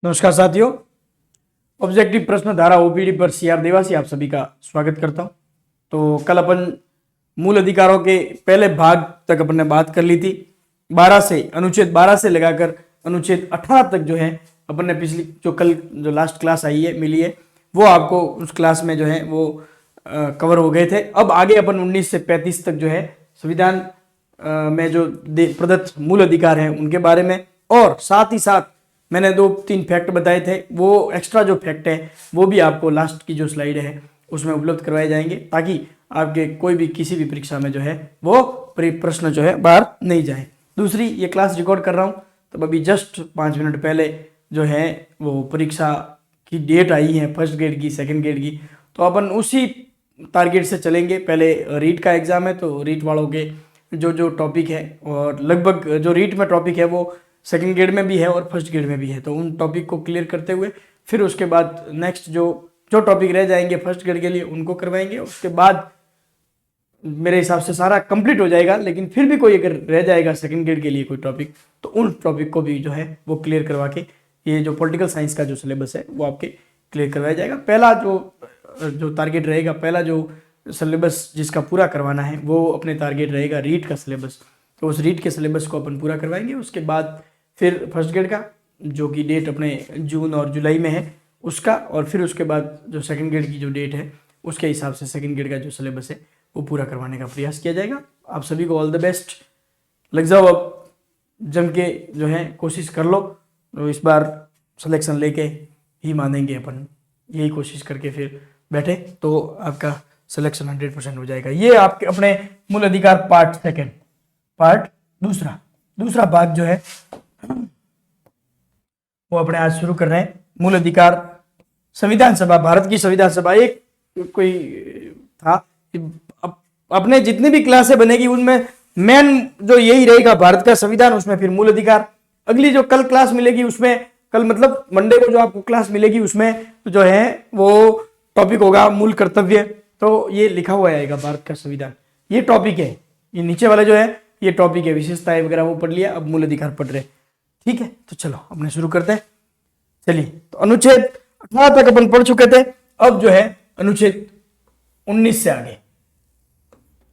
नमस्कार साथियों, ऑब्जेक्टिव प्रश्न धारा ओपीडी पर सीआर देवासी आप सभी का स्वागत करता हूं। तो कल अपन मूल अधिकारों के पहले भाग तक अपन ने बात कर ली थी। 12 से अनुच्छेद 12 से लगाकर अनुच्छेद 18 तक जो है अपन ने पिछली जो लास्ट क्लास आई है मिली है वो आपको उस क्लास में जो है वो कवर हो गए थे। अब आगे अपन 19 से 35 तक जो है संविधान में जो प्रदत्त मूल अधिकार हैं उनके बारे में, और साथ ही साथ मैंने 2-3 फैक्ट बताए थे, वो एक्स्ट्रा जो फैक्ट है वो भी आपको लास्ट की जो स्लाइड है उसमें उपलब्ध करवाए जाएंगे, ताकि आपके कोई भी किसी भी परीक्षा में जो है वो प्रश्न जो है बाहर नहीं जाए। दूसरी, ये क्लास रिकॉर्ड कर रहा हूँ तब अभी जस्ट 5 मिनट पहले जो है वो परीक्षा की डेट आई है, फर्स्ट ग्रेड की, सेकंड ग्रेड की। तो अपन उसी टारगेट से चलेंगे। पहले रीट का एग्जाम है तो रीट वालों के जो टॉपिक है, और लगभग जो रीट में टॉपिक है वो सेकंड ग्रेड में भी है और फर्स्ट ग्रेड में भी है, तो उन टॉपिक को क्लियर करते हुए फिर उसके बाद नेक्स्ट जो टॉपिक रह जाएंगे फर्स्ट ग्रेड के लिए उनको करवाएंगे। उसके बाद मेरे हिसाब से सारा कंप्लीट हो जाएगा, लेकिन फिर भी कोई अगर रह जाएगा सेकंड ग्रेड के लिए कोई टॉपिक तो उन टॉपिक को भी जो है वो क्लियर करवा के ये जो पॉलिटिकल साइंस का जो सिलेबस है वो आपके क्लियर करवाया जाएगा। पहला जो टारगेट रहेगा, पहला जो सिलेबस जिसका पूरा करवाना है वो अपने टारगेट रहेगा रीट का सिलेबस। तो उस रीट के सिलेबस को अपन पूरा करवाएंगे। उसके बाद फिर फर्स्ट ग्रेड का जो कि डेट अपने जून और जुलाई में है उसका, और फिर उसके बाद जो सेकंड ग्रेड की जो डेट है उसके हिसाब से सेकंड ग्रेड का जो सिलेबस है वो पूरा करवाने का प्रयास किया जाएगा। आप सभी को ऑल द बेस्ट। लग जाओ, अब जम के जो है कोशिश कर लो। तो इस बार सिलेक्शन लेके ही मानेंगे अपन, यही कोशिश करके फिर बैठे तो आपका सिलेक्शन 100% हो जाएगा। ये आपके अपने मूल अधिकार पार्ट सेकेंड, पार्ट दूसरा भाग जो है वो अपने आज शुरू कर रहे हैं। मूल अधिकार संविधान सभा, भारत की संविधान सभा, एक कोई था अपने जितनी भी क्लासें बनेगी उनमें मेन जो यही रहेगा भारत का संविधान, उसमें फिर मूल अधिकार। अगली जो कल क्लास मिलेगी उसमें, कल मतलब मंडे को जो आपको क्लास मिलेगी उसमें जो है वो टॉपिक होगा मूल कर्तव्य। तो ये लिखा हुआ आएगा भारत का संविधान, ये टॉपिक है। ये नीचे वाला जो है ये टॉपिक है, विशेषताएं वगैरह वो पढ़ लिया, अब मूल अधिकार पढ़ रहे। ठीक है, तो चलो अपने शुरू करते हैं। चलिए, तो अनुच्छेद 18 तक अपन पढ़ चुके थे। अब जो है अनुच्छेद 19 से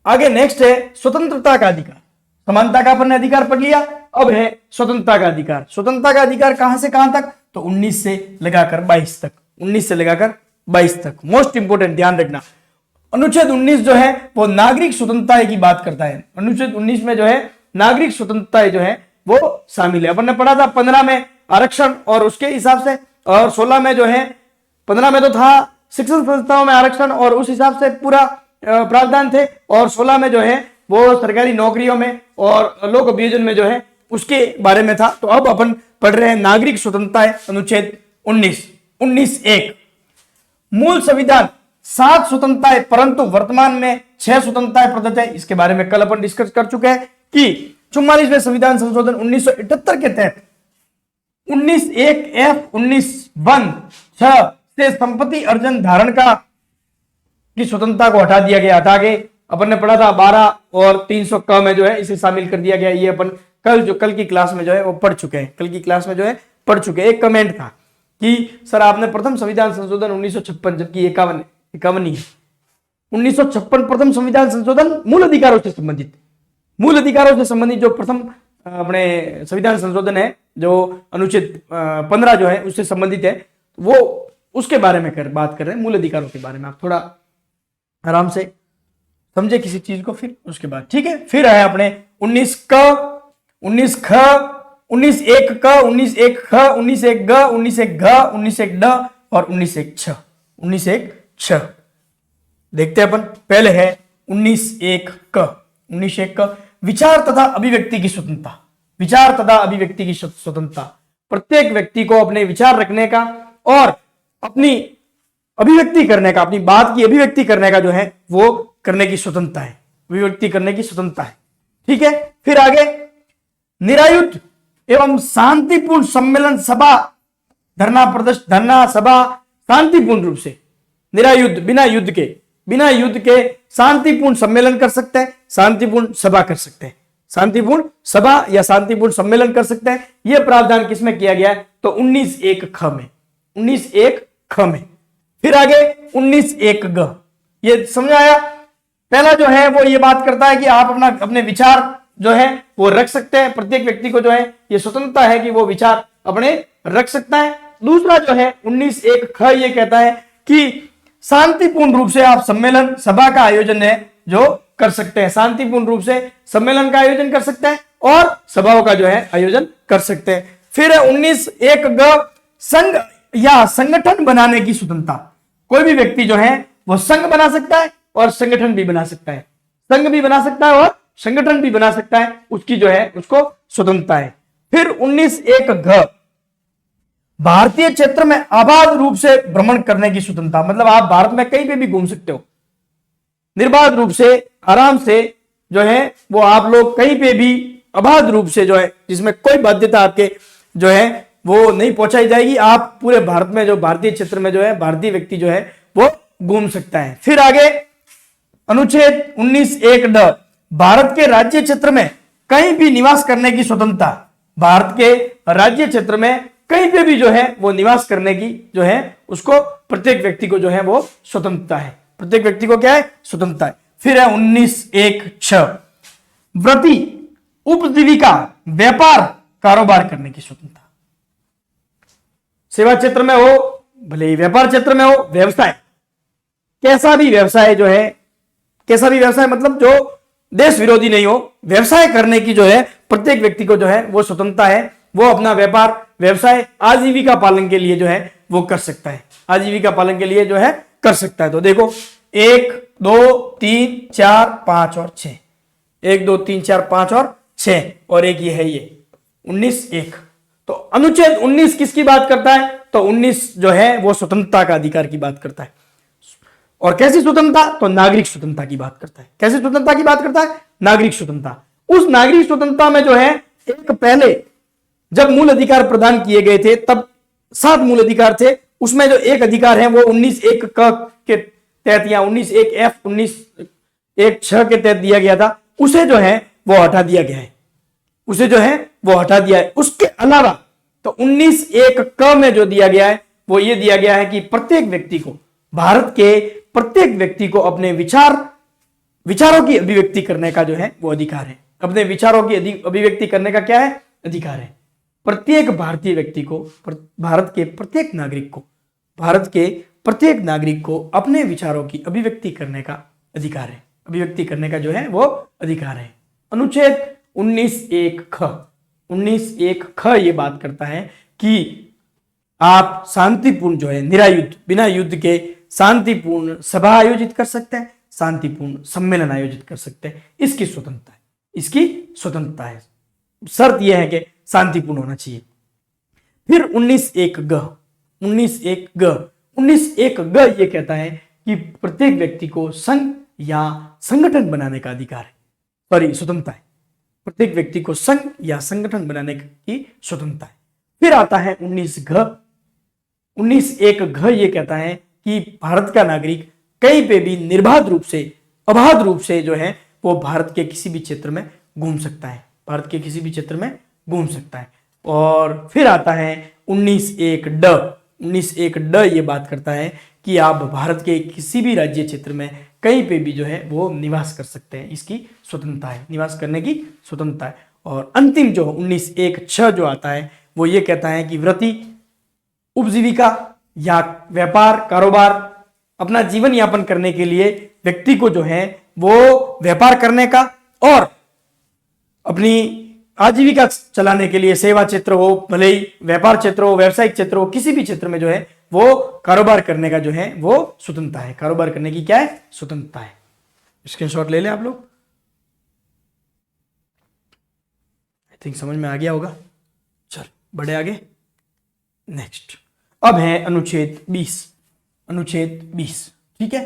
आगे नेक्स्ट है स्वतंत्रता का अधिकार। समानता का अपन ने अधिकार पढ़ लिया, अब है स्वतंत्रता का अधिकार। स्वतंत्रता का अधिकार कहां से कहां तक? तो 19 से लगाकर 22 तक, 19 से लगाकर 22 तक। मोस्ट इंपोर्टेंट, ध्यान रखना, अनुच्छेद 19 जो है वो नागरिक स्वतंत्रता की बात करता है। अनुच्छेद 19 में जो है नागरिक स्वतंत्रता जो है वो शामिल है। अपन ने पढ़ा था 15 में आरक्षण और उसके हिसाब से, और 16 में जो है, 15 में तो था शिक्षण संस्थाओं में आरक्षण और उस हिसाब से पूरा प्रावधान थे, और 16 में जो है वो सरकारी नौकरियों में और लोक अभियोजन में जो है उसके बारे में था। तो अब अपन पढ़ रहे हैं नागरिक स्वतंत्रता, अनुच्छेद 19(1) मूल संविधान 7 स्वतंत्रताएं, परंतु वर्तमान में 6 स्वतंत्रताएं प्रदत्त है। इसके बारे में कल अपन डिस्कस कर चुके हैं कि 44वें संविधान संशोधन 1978 के तहत 19(1)(f), 19(1)(6) से संपत्ति अर्जन धारण की स्वतंत्रता को हटा दिया गया था। आगे अपन ने पढ़ा था 12 और 300 क में जो है इसे शामिल कर दिया गया। ये अपन कल की क्लास में जो है वो पढ़ चुके हैं, कल की क्लास में जो है पढ़ चुके हैं। एक कमेंट था कि सर आपने प्रथम संविधान संशोधन 1956, जबकि 51 ही है। 1956 प्रथम संविधान संशोधन मूल अधिकारों से संबंधित, मूल अधिकारों से संबंधित जो प्रथम अपने संविधान संशोधन है, जो अनुच्छेद 15 जो है उससे संबंधित है, वो उसके बारे में बात कर रहे हैं, मूल अधिकारों के बारे में। आप थोड़ा आराम से समझे किसी चीज को, फिर उसके बाद ठीक है। फिर है अपने 19(क), 19(ख), 19(1)(क), 19(1)(ख), 19(1)(ग), 19(1)(घ), 19(1)(ड) और 19(1)(छ), 19(1)(छ) देखते हैं अपन। पहले है 19(1)(क), 19(1)(क) विचार तथा अभिव्यक्ति की स्वतंत्रता। विचार तथा अभिव्यक्ति की स्वतंत्रता, प्रत्येक व्यक्ति को अपने विचार रखने का और अपनी अभिव्यक्ति करने का, अपनी बात की अभिव्यक्ति करने का जो है वो करने की स्वतंत्रता है, अभिव्यक्ति करने की स्वतंत्रता है। ठीक है, फिर आगे निरायुध एवं शांतिपूर्ण सम्मेलन सभा, धरना सभा शांतिपूर्ण रूप से, निरायुध बिना युद्ध के शांतिपूर्ण सम्मेलन कर सकते हैं, शांतिपूर्ण सभा कर सकते हैं, शांतिपूर्ण सभा या शांतिपूर्ण सम्मेलन कर सकते हैं। यह प्रावधान किसमें किया गया है? तो 19(1) में, 19(1) में। फिर आगे 19(1)(ग), ये समझ आया। पहला जो है वो ये बात करता है कि आप अपने विचार जो है वो रख सकते हैं, प्रत्येक व्यक्ति को जो है ये स्वतंत्रता है कि वो विचार अपने रख सकता है। दूसरा जो है 19(1)(ख) ये कहता है कि शांतिपूर्ण रूप से आप सम्मेलन सभा का आयोजन है जो कर सकते हैं, शांतिपूर्ण रूप से सम्मेलन का आयोजन कर सकते हैं और सभाओं का जो है आयोजन कर सकते हैं। फिर 19(1)(ग), संघ या संगठन बनाने की स्वतंत्रता। कोई भी व्यक्ति जो है वो संघ बना सकता है और संगठन भी बना सकता है, संघ भी बना सकता है और संगठन भी बना सकता है, उसकी जो है उसको स्वतंत्रता है। फिर 19(1)(घ), भारतीय क्षेत्र में अबाध रूप से भ्रमण करने की स्वतंत्रता। मतलब आप भारत में कहीं पे भी घूम सकते हो, निर्बाध रूप से, आराम से जो है वो आप लोग कहीं पे भी अबाध रूप से जो है, जिसमें कोई बाध्यता आपके जो है वो नहीं पहुंचाई जाएगी। आप पूरे भारत में जो भारतीय क्षेत्र में जो है भारतीय व्यक्ति जो है वो घूम सकता है। फिर आगे अनुच्छेद 19(1)(ड), भारत के राज्य क्षेत्र में कहीं भी निवास करने की स्वतंत्रता। भारत के राज्य क्षेत्र में कहीं पे भी जो है वो निवास करने की जो है उसको प्रत्येक व्यक्ति को जो है वो स्वतंत्रता है, प्रत्येक व्यक्ति को क्या है? स्वतंत्रता है। फिर है 19(1)(6), वृत्ति, उपजीविका, व्यापार, कारोबार करने की स्वतंत्रता। सेवा क्षेत्र में हो, भले ही व्यापार क्षेत्र में हो, व्यवसाय, कैसा भी व्यवसाय जो है, कैसा भी व्यवसाय मतलब जो देश विरोधी नहीं हो, व्यवसाय करने की जो है प्रत्येक व्यक्ति को जो है वो स्वतंत्रता है। वो अपना व्यापार व्यवसाय आजीविका पालन के लिए जो है वो कर सकता है, आजीविका पालन के लिए जो है कर सकता है। तो देखो 1, 2, 3, 4, 5 और 6, 1, 2, 3, 4, 5 और 6 और एक ये है ये 19(1). तो अनुच्छेद 19 किसकी बात करता है? तो 19 जो है वो स्वतंत्रता का अधिकार की बात करता है। और कैसी स्वतंत्रता? तो नागरिक स्वतंत्रता की बात करता है। कैसी स्वतंत्रता की बात करता है? नागरिक स्वतंत्रता। उस नागरिक स्वतंत्रता में जो है एक पहले जब मूल अधिकार प्रदान किए गए थे तब 7 मूल अधिकार थे, उसमें जो एक अधिकार है वो 19(1)(क) के तहत या 19(1)(f), 19(1)(6) के तहत दिया गया था, उसे जो है वो हटा दिया गया है, उसे जो है वो हटा दिया है। उसके अलावा तो 19(1)(क) में जो दिया गया है वो ये दिया गया है कि प्रत्येक व्यक्ति को, भारत के प्रत्येक व्यक्ति को अपने विचारों की अभिव्यक्ति करने का जो है वो अधिकार है। अपने विचारों की अभिव्यक्ति करने का क्या है? अधिकार है। प्रत्येक भारतीय व्यक्ति को, भारत के प्रत्येक नागरिक को अपने विचारों की अभिव्यक्ति करने का अधिकार है, अभिव्यक्ति करने का जो है वो अधिकार है। अनुच्छेद 19(1)(ख), 19(1)(ख) ये बात करता है कि आप शांतिपूर्ण जो है निरायुद्ध, बिना युद्ध के शांतिपूर्ण सभा आयोजित कर सकते हैं, शांतिपूर्ण सम्मेलन आयोजित कर सकते हैं। इसकी स्वतंत्रता है, इसकी स्वतंत्रता है। शर्त यह है कि शांतिपूर्ण होना चाहिए। फिर 19(1)(ग), 19(1)(ग) ये कहता है कि प्रत्येक व्यक्ति को संघ या संगठन बनाने का अधिकार है, सॉरी स्वतंत्रता है। प्रत्येक व्यक्ति को संघ या संगठन बनाने की स्वतंत्रता है। फिर आता है 19(घ), 19(1)(घ) ये कहता है कि भारत का नागरिक कहीं पे भी निर्बाध रूप से, अबाध रूप से जो है वो भारत के किसी भी क्षेत्र में घूम सकता है, भारत के किसी भी क्षेत्र में घूम सकता है। और फिर आता है 19(1)(ड), 19(1)(ड) ये बात करता है कि आप भारत के किसी भी राज्य क्षेत्र में कहीं पे भी जो है वो निवास कर सकते हैं, इसकी स्वतंत्रता है, निवास करने की स्वतंत्रता है। और अंतिम जो 19(1)(6) जो आता है वो ये कहता है कि वृत्ति, उपजीविका या व्यापार, कारोबार, अपना जीवन यापन करने के लिए व्यक्ति को जो है वो व्यापार करने का और अपनी आजीविका चलाने के लिए सेवा क्षेत्र हो, भले ही व्यापार क्षेत्र हो, व्यावसायिक क्षेत्र हो, किसी भी क्षेत्र में जो है वो कारोबार करने का जो है वो स्वतंत्रता है। कारोबार करने की क्या है? स्वतंत्रता है। स्क्रीनशॉट ले लें आप लोग। आई थिंक समझ में आ गया होगा। चल बढ़े आगे। नेक्स्ट अब है अनुच्छेद 20, अनुच्छेद 20, ठीक है।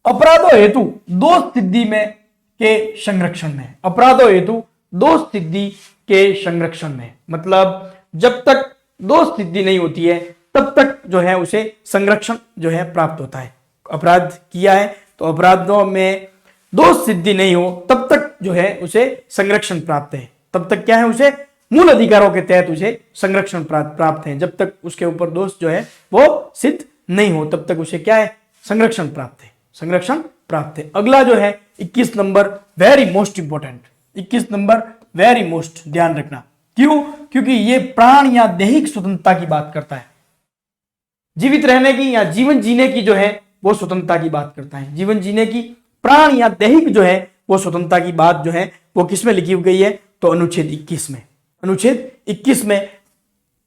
अपराधों हेतु दोष सिद्धि में के संरक्षण में, अपराधों हेतु दोष सिद्धि के संरक्षण में, मतलब जब तक दोष सिद्धि नहीं होती है तब तक जो है उसे संरक्षण जो है प्राप्त होता है। अपराध किया है तो अपराधों में दोष सिद्धि नहीं हो तब तक जो है उसे संरक्षण प्राप्त है। तब तक क्या है, उसे मूल अधिकारों के तहत उसे संरक्षण प्राप्त है। जब तक उसके ऊपर दोष जो है वो सिद्ध नहीं हो तब तक उसे क्या है, संरक्षण प्राप्त है, संरक्षण प्राप्त है। अगला जो है 21 number, very most important, 21 number very most, ध्यान रखना। क्यों? क्योंकि ये प्राण या दैहिक स्वतंत्रता की बात करता है। जीवित रहने की या जीवन जीने की जो है वो स्वतंत्रता की बात करता है। जीवन जीने की प्राण या दैहिक जो है वो स्वतंत्रता की बात जो है वो किस में लिखी गई है, तो अनुच्छेद 21 में। अनुच्छेद 21 में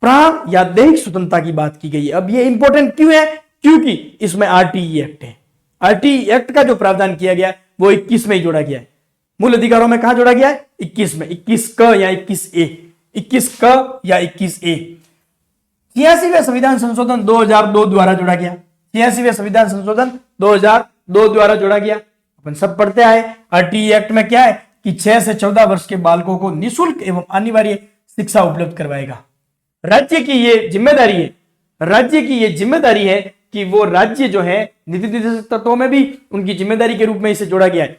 प्राण या दैहिक स्वतंत्रता की बात की गई है। अब ये इंपॉर्टेंट क्यों है? क्योंकि इसमें आरटीई एक्ट है। आरटीई एक्ट का जो प्रावधान किया गया है वो 21 में ही जोड़ा गया है। मूल अधिकारों में कहां जोड़ा गया है? 21 में। 21 क या 21 ए, 21 क या 21 ए। 86वें संविधान संशोधन 2002 द्वारा जोड़ा गया। 86वें संविधान संशोधन 2002 द्वारा जोड़ा गया। अपन सब पढ़ते आए। आरटीई एक्ट में क्या है कि 6 से 14 वर्ष के बालकों को निःशुल्क एवं अनिवार्य शिक्षा उपलब्ध करवाएगा। राज्य की ये जिम्मेदारी है, राज्य की ये जिम्मेदारी है कि वो राज्य जो है नीति निर्देशक तत्वों में भी उनकी जिम्मेदारी के रूप में इसे जोड़ा गया है,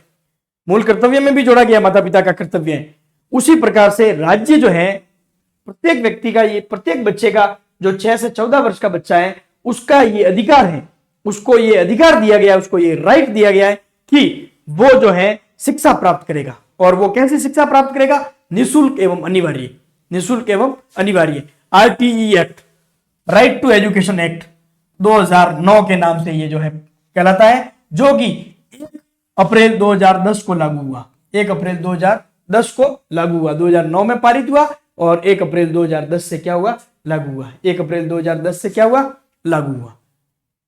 मूल कर्तव्य में भी जोड़ा गया, माता पिता का कर्तव्य है। उसी प्रकार से राज्य जो है प्रत्येक व्यक्ति का, ये प्रत्येक बच्चे का जो 6 से 14 वर्ष का बच्चा है उसका ये अधिकार है, उसको ये अधिकार दिया गया है, उसको ये राइट दिया गया है कि वो जो है शिक्षा प्राप्त करेगा। और वो कैसे शिक्षा प्राप्त करेगा? निःशुल्क एवं अनिवार्य, निःशुल्क एवं अनिवार्य। RTE act, right to education act 2009 के नाम से ये जो है कहलाता है, जो कि 1 अप्रैल 2010 को लागू हुआ। 1 अप्रैल 2010 को लागू हुआ, 2009 में पारित हुआ और 1 अप्रैल 2010 से क्या हुआ? लागू हुआ। 1 अप्रैल 2010 से क्या हुआ? लागू हुआ।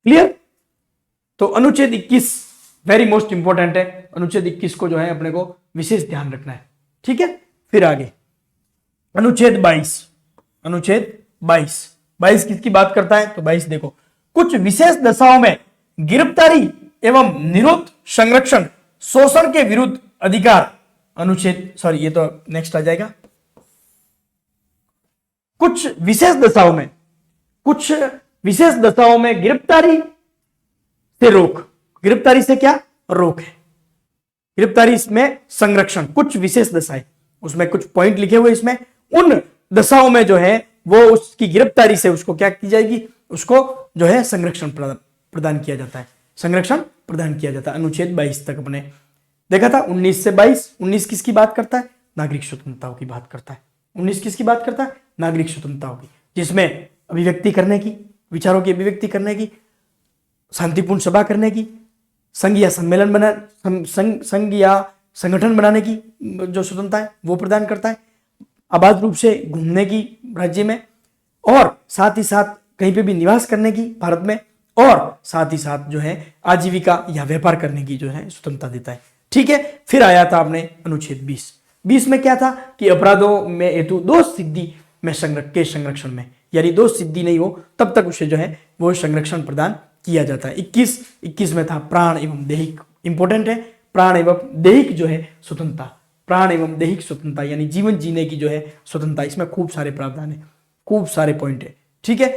क्लियर? तो अनुच्छेद 21 वेरी मोस्ट इंपोर्टेंट है। अनुच्छेद 21 को जो है अपने को विशेष ध्यान रखना है। ठीक है, फिर आगे अनुच्छेद 22। अनुच्छेद 22 किसकी बात करता है? तो 22 देखो, कुछ विशेष दशाओं में गिरफ्तारी एवं निरोध, संरक्षण, शोषण के विरुद्ध अधिकार। अनुच्छेद, सॉरी ये तो नेक्स्ट आ जाएगा। कुछ विशेष दशाओं में, कुछ विशेष दशाओं में गिरफ्तारी से रोक, गिरफ्तारी से क्या रोक है, गिरफ्तारी में संरक्षण, कुछ विशेष दशाएं, उसमें कुछ पॉइंट लिखे हुए। इसमें उन दशाओं में जो है वो उसकी गिरफ्तारी से उसको क्या की जाएगी? उसको जो है संरक्षण प्रदान किया जाता है, संरक्षण प्रदान किया जाता है। अनुच्छेद 22 तक अपने देखा था। 19 से 22, 19 किसकी बात करता है? नागरिक स्वतंत्रताओं की बात करता है। 19 किसकी बात करता है? नागरिक स्वतंत्रताओं की, जिसमें अभिव्यक्ति करने की, विचारों की अभिव्यक्ति करने की, शांतिपूर्ण सभा करने की, संघ या सम्मेलन बना, संघ या संगठन बनाने की जो स्वतंत्रता है वो प्रदान करता है। आबाद रूप से घूमने की राज्य में, और साथ ही साथ कहीं पे भी निवास करने की भारत में, और साथ ही साथ जो है आजीविका या व्यापार करने की जो है स्वतंत्रता देता है। ठीक है, फिर आया था आपने अनुच्छेद 20 में क्या था कि अपराधों में हेतु दोष सिद्धि में संरक्षण में, यानी दोष सिद्धि नहीं हो तब तक उसे जो है वो संरक्षण प्रदान किया जाता है। 21 में था प्राण एवं दैहिक, इंपॉर्टेंट है, प्राण एवं दैहिक जो है स्वतंत्रता, प्राण एवं दैहिक स्वतंत्रता यानी जीवन जीने की जो है स्वतंत्रता। इसमें खूब सारे प्रावधान है, खूब सारे पॉइंट है। ठीक है,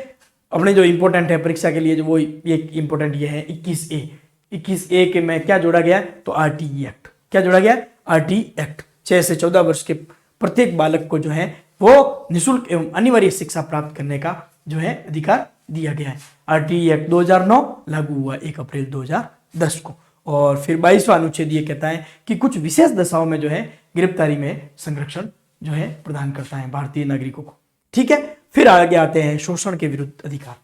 अपने जो इंपॉर्टेंट है परीक्षा के लिए जो वो एक इंपॉर्टेंट ये है 21A के में क्या जोड़ा गया है? तो आरटीई एक्ट। क्या जोड़ा गया है? RTE act. 6 से 14 वर्ष के प्रत्येक बालक को जो है वो निःशुल्क एवं अनिवार्य शिक्षा प्राप्त करने का जो है अधिकार दिया गया है। आरटीई एक्ट 2009 लागू हुआ 1 अप्रैल 2010 को। और फिर 22वां अनुच्छेद ये कहता है कि कुछ विशेष दशाओं में जो है गिरफ्तारी में संरक्षण जो है प्रदान करता है भारतीय नागरिकों को। ठीक है, फिर आगे आते हैं शोषण के विरुद्ध अधिकार।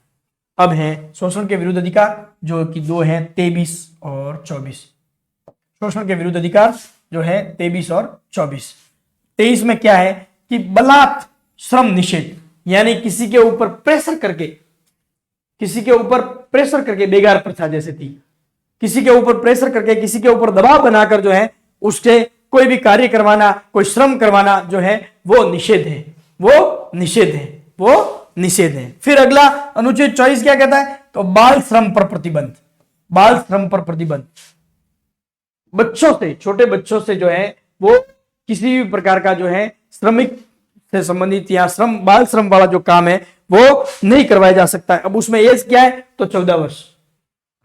अब है शोषण के विरुद्ध अधिकार जो कि 2 है, 23 और 24। शोषण के विरुद्ध अधिकार जो है 23 और 24। 23 में क्या है कि बलात् श्रम निषेध, यानी किसी के ऊपर प्रेशर करके बेगार प्रथा जैसे थी, किसी के ऊपर प्रेशर करके, किसी के ऊपर दबाव बनाकर जो है उसके कोई भी कार्य करवाना, कोई श्रम करवाना जो है वो निषेध है, वो निषेध है, वो निषेध है। फिर अगला अनुच्छेद 24 क्या कहता है? तो बाल श्रम पर प्रतिबंध, बाल श्रम पर प्रतिबंध। बच्चों से, छोटे बच्चों से जो है वो किसी भी प्रकार का जो है श्रमिक से संबंधित या बाल श्रम वाला जो काम है वो नहीं करवाया जा सकता है। अब उसमें एज क्या है? तो 14 वर्ष।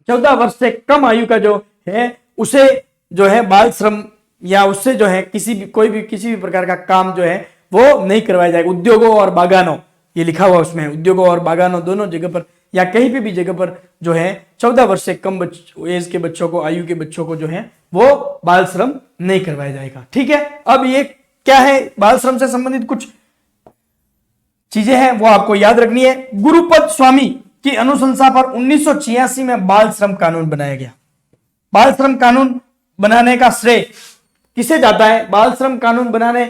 14 वर्ष से कम आयु का जो है उसे जो है बाल श्रम या उससे जो है किसी भी प्रकार का काम जो है वो नहीं करवाया जाएगा। उद्योगों और बागानों, ये लिखा हुआ उसमें, उद्योगों और बागानों दोनों जगह पर या कहीं पे भी जगह पर जो है 14 वर्ष से कम एज के बच्चों को, आयु के बच्चों को जो है वो बाल श्रम नहीं करवाया जाएगा। ठीक है, अब ये क्या है, बाल श्रम से संबंधित कुछ चीजें हैं वो आपको याद रखनी है। गुरुपद स्वामी की अनुशंसा पर 1986 में बाल श्रम कानून बनाया गया। बाल श्रम कानून बनाने का श्रेय किसे जाता है? बाल श्रम कानून बनाने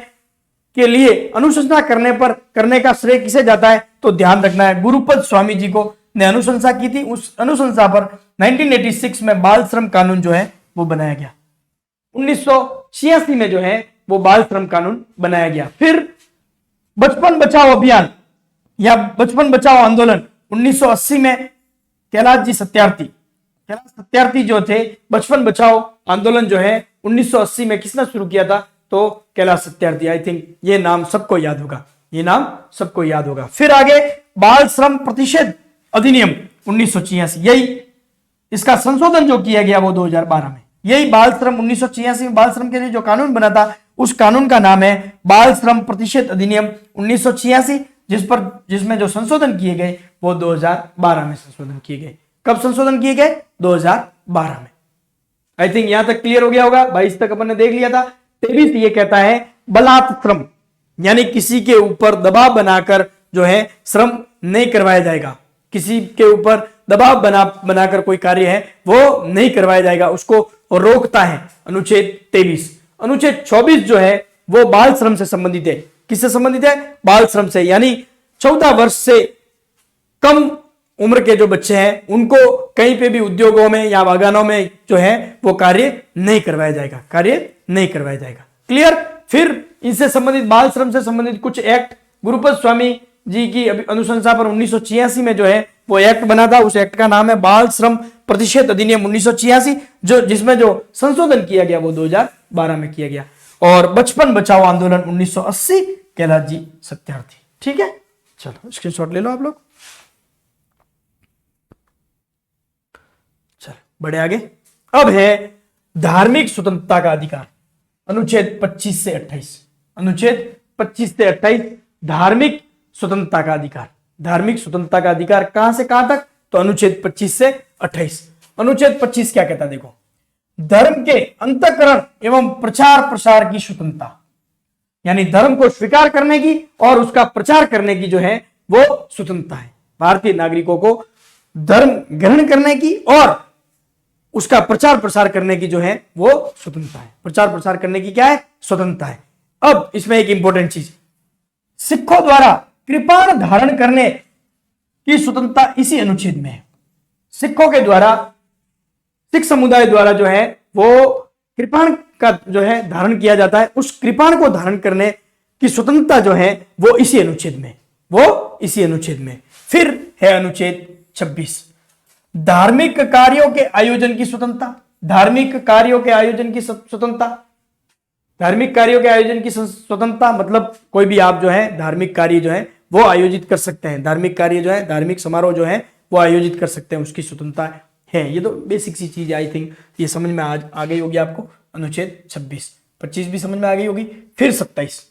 के लिए अनुशंसा करने का श्रेय किसे जाता है? तो ध्यान रखना है, गुरुपद स्वामी जी को ने अनुशंसा की थी। उस अनुशंसा पर 1986 में बाल श्रम कानून जो है वो बनाया गया। 1986 में जो है वो बाल श्रम कानून बनाया गया। फिर बचपन बचाओ अभियान या बचपन बचाओ आंदोलन 1980 में कैलाश सत्यार्थी जो थे, बचपन बचाओ आंदोलन जो है 1980 में किसने शुरू किया था? तो कैलाश सत्यार्थी। आई थिंक ये नाम सबको याद होगा, फिर आगे बाल श्रम प्रतिषेध अधिनियम 1986, यही इसका संशोधन जो किया गया वो 2012 में। यही बाल श्रम 1986 में बाल श्रम के लिए जो कानून बना था उस कानून का नाम है बाल श्रम प्रतिषेध अधिनियम 1986, जिसमें जो संशोधन किए गए वो 2012 में संशोधन किए गए। कब संशोधन किए गए? 2012 में। आई थिंक यहां तक क्लियर हो गया होगा। 22 तक अपन ने देख लिया था। 23 ये कहता है बलात् श्रम, यानी किसी के ऊपर दबाव बनाकर जो है श्रम नहीं करवाया जाएगा। किसी के ऊपर दबाव बनाकर कोई कार्य है वो नहीं करवाया जाएगा, उसको रोकता है अनुच्छेद 23। अनुच्छेद 24 जो है वो बाल श्रम से संबंधित है। किससे संबंधित है? बाल श्रम से, यानी 14 वर्ष से कम उम्र के जो बच्चे हैं उनको कहीं पे भी उद्योगों में या बागानों में जो है वो कार्य नहीं करवाया जाएगा। क्लियर? फिर इससे संबंधित बाल श्रम से संबंधित कुछ एक्ट गुरुपद स्वामी जी की अनुशंसा पर 1986 में जो है वो एक्ट बना था। उस एक्ट का नाम है बाल श्रम प्रतिषेध अधिनियम 1986, जिसमें जो संशोधन किया गया वो 2012 में किया गया। और बचपन बचाओ आंदोलन 1980, कैलाश जी सत्यार्थी। ठीक है, चलो स्क्रीनशॉट ले लो आप लोग। चलो बढ़े आगे। अब है धार्मिक स्वतंत्रता का अधिकार, अनुच्छेद 25 से 28। अनुच्छेद 25 से 28 धार्मिक स्वतंत्रता का अधिकार। धार्मिक स्वतंत्रता का अधिकार कहां से कहां तक? तो अनुच्छेद 25 से 28। अनुच्छेद 25 क्या कहता है? देखो, धर्म के अंतःकरण एवं प्रचार प्रसार की स्वतंत्रता, यानी धर्म को स्वीकार करने की और उसका प्रचार करने की जो है वो स्वतंत्रता है। भारतीय नागरिकों को धर्म ग्रहण करने की और उसका प्रचार प्रसार करने की जो है वो स्वतंत्रता है। प्रचार प्रसार करने की क्या है? स्वतंत्रता है। अब इसमें एक इंपॉर्टेंट चीज, सिखों द्वारा कृपाण धारण करने की स्वतंत्रता इसी अनुच्छेद में है। सिखों के द्वारा, सिख समुदाय द्वारा जो है वो कृपाण का जो है धारण किया जाता है, उस कृपाण को धारण करने की स्वतंत्रता जो है वो इसी अनुच्छेद में। फिर है अनुच्छेद 26, धार्मिक कार्यों के आयोजन की स्वतंत्रता। धार्मिक कार्यों के आयोजन की स्वतंत्रता मतलब कोई भी आप जो है धार्मिक कार्य जो है वो आयोजित कर सकते हैं। धार्मिक कार्य जो है, धार्मिक समारोह जो है वो आयोजित कर सकते हैं, उसकी स्वतंत्रता है। ये तो बेसिक सी चीज है। आई थिंक ये समझ में आ गई होगी आपको। अनुच्छेद 26, 25 भी समझ में आ गई होगी। फिर 27,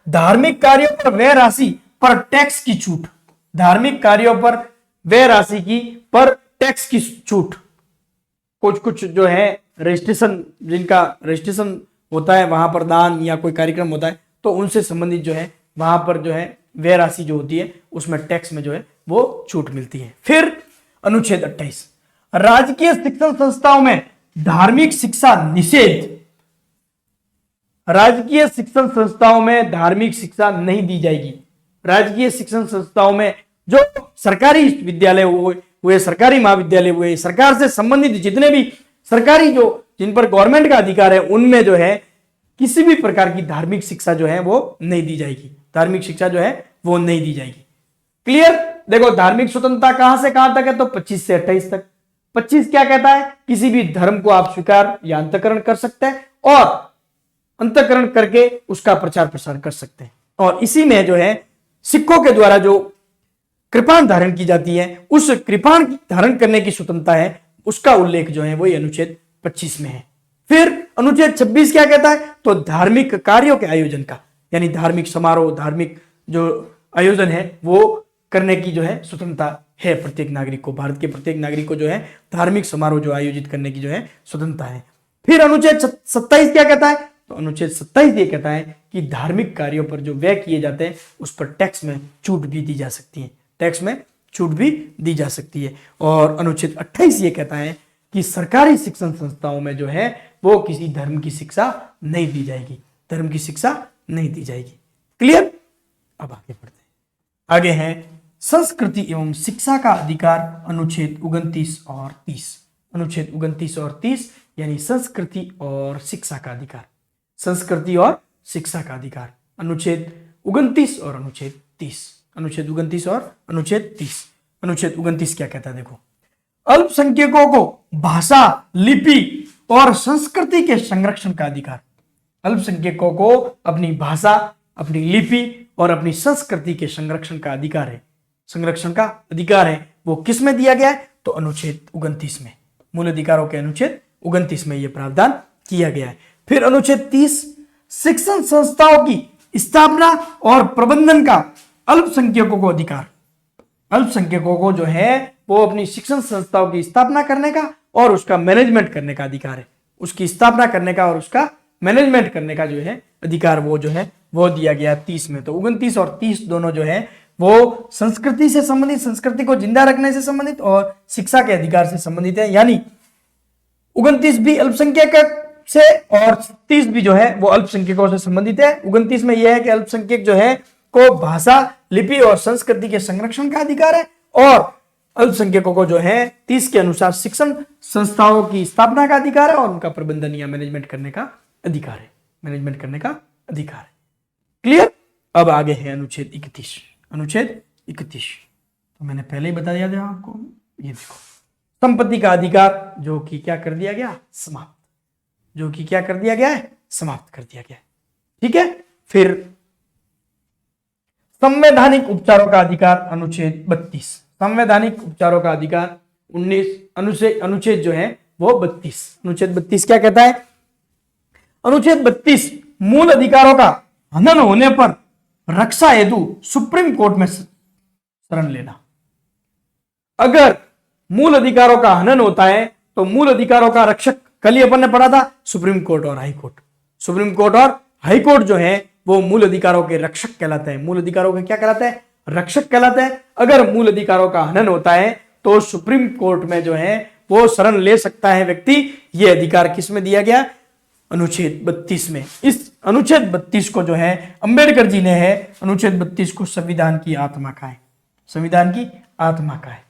धार्मिक कार्यों पर व्यय राशि पर टैक्स की छूट। धार्मिक कार्यों पर व्यय राशि की पर टैक्स की छूट। कुछ जो है रजिस्ट्रेशन, जिनका रजिस्ट्रेशन होता है वहां पर दान या कोई कार्यक्रम होता है तो उनसे संबंधित जो है वहां पर जो है व्यय राशि जो होती है उसमें टैक्स में जो है वो छूट मिलती है। फिर अनुच्छेद 28, राजकीय शिक्षण संस्थाओं में धार्मिक शिक्षा निषेध। राजकीय शिक्षण संस्थाओं में धार्मिक शिक्षा नहीं दी जाएगी। राजकीय शिक्षण संस्थाओं में जो सरकारी विद्यालय हुए, सरकारी महाविद्यालय हुए, सरकार से संबंधित जितने भी सरकारी जिन पर गवर्नमेंट का अधिकार है उनमें जो है किसी भी प्रकार की धार्मिक शिक्षा जो है वो नहीं दी जाएगी। धार्मिक शिक्षा जो है वो नहीं दी जाएगी। क्लियर? देखो, धार्मिक स्वतंत्रता कहां से कहां तक है? तो 25 से 28 तक। 25 क्या कहता है? किसी भी धर्म को आप स्वीकार या अंतःकरण कर सकते हैं और अंतःकरण करके उसका प्रचार प्रसार कर सकते हैं। और इसी में जो है सिखों के द्वारा जो कृपाण धारण की जाती है, उस कृपाण धारण करने की स्वतंत्रता है, उसका उल्लेख जो है वही अनुच्छेद 25 में है। फिर अनुच्छेद 26 क्या कहता है, तो धार्मिक कार्यों के आयोजन का, यानी धार्मिक समारोह, धार्मिक जो आयोजन है वो करने की जो है स्वतंत्रता है प्रत्येक नागरिक को। भारत के प्रत्येक नागरिक को जो है धार्मिक समारोह जो आयोजित करने की जो है स्वतंत्रता है। फिर अनुच्छेद 27 क्या कहता है, तो अनुच्छेद 27 ये कहता है कि धार्मिक कार्यों पर जो व्यय किए जाते हैं उस पर टैक्स में छूट भी दी जा सकती है, टैक्स में छूट भी दी जा सकती है। और अनुच्छेद 28 ये कहता है कि सरकारी शिक्षण संस्थाओं में जो है वो किसी धर्म की शिक्षा नहीं दी जाएगी, धर्म की शिक्षा नहीं दी जाएगी। क्लियर। अब आगे बढ़ते हैं। आगे है संस्कृति एवं शिक्षा का अधिकार, अनुच्छेद 29 और 30। अनुच्छेद 29 और 30 यानी संस्कृति और शिक्षा का अधिकार, संस्कृति और शिक्षा का अधिकार, अनुच्छेद 29 और अनुच्छेद 30। अनुच्छेद 29 और अनुच्छेद 30। अनुच्छेद 29 क्या कहता है, देखो, अल्पसंख्यकों को भाषा, लिपि और संस्कृति के संरक्षण का अधिकार। अल्पसंख्यकों को अपनी भाषा, अपनी लिपि और अपनी संस्कृति के संरक्षण का अधिकार है, संरक्षण का अधिकार है। वो किस में दिया गया है, तो अनुच्छेद 29 में, मूल अधिकारों के अनुच्छेद 29 में यह प्रावधान किया गया है। फिर अनुच्छेद 30 शिक्षण संस्थाओं की स्थापना और प्रबंधन का अल्पसंख्यकों को अधिकार। अल्पसंख्यकों को जो है वो अपनी शिक्षण संस्थाओं की स्थापना करने का और उसका मैनेजमेंट करने का अधिकार है, उसकी स्थापना करने का और उसका मैनेजमेंट करने का जो है अधिकार वो जो है वो दिया गया 30 में। तो 29 और 30 दोनों जो है वो संस्कृति से संबंधित, संस्कृति को जिंदा रखने से संबंधित और शिक्षा के अधिकार से संबंधित है। यानी 29 भी अल्पसंख्यक से और 30 भी जो है वो अल्पसंख्यकों से संबंधित है। 29 में यह है कि अल्पसंख्यक जो है को भाषा, लिपि और संस्कृति के संरक्षण का अधिकार है, और अल्पसंख्यकों को जो है 30 के अनुसार शिक्षण संस्थाओं की स्थापना का अधिकार है और उनका प्रबंधन या मैनेजमेंट करने का अधिकार है, मैनेजमेंट करने का अधिकार है। क्लियर। अब आगे है अनुच्छेद 31। अनुच्छेद 31 तो मैंने पहले ही बता दिया था आपको, ये देखो, संपत्ति का अधिकार जो कि क्या कर दिया गया, समाप्त, जो कि क्या कर दिया गया है, समाप्त कर दिया गया है। ठीक है। फिर संवैधानिक उपचारों का अधिकार, अनुच्छेद 32। संवैधानिक उपचारों का अधिकार 19 अनुच्छेद जो है वो 32। अनुच्छेद 32 क्या कहता है, अनुच्छेद 32 मूल अधिकारों का हनन होने पर रक्षा हेतु सुप्रीम कोर्ट में शरण लेना। अगर मूल अधिकारों का हनन होता है तो मूल अधिकारों का रक्षक, कल ही अपन ने पढ़ा था, सुप्रीम कोर्ट और हाई कोर्ट। सुप्रीम कोर्ट और हाई कोर्ट जो है वो मूल अधिकारों के रक्षक कहलाते हैं। मूल अधिकारों के क्या कहलाते हैं, रक्षक कहलाते हैं। अगर मूल अधिकारों का हनन होता है तो सुप्रीम कोर्ट में जो है वो शरण ले सकता है व्यक्ति। ये अधिकार किस में दिया गया, अनुच्छेद 32 में। इस अनुच्छेद 32 को जो है अंबेडकर जी ने है, अनुच्छेद 32 को संविधान की आत्मा कहा है, संविधान की आत्मा कहा है।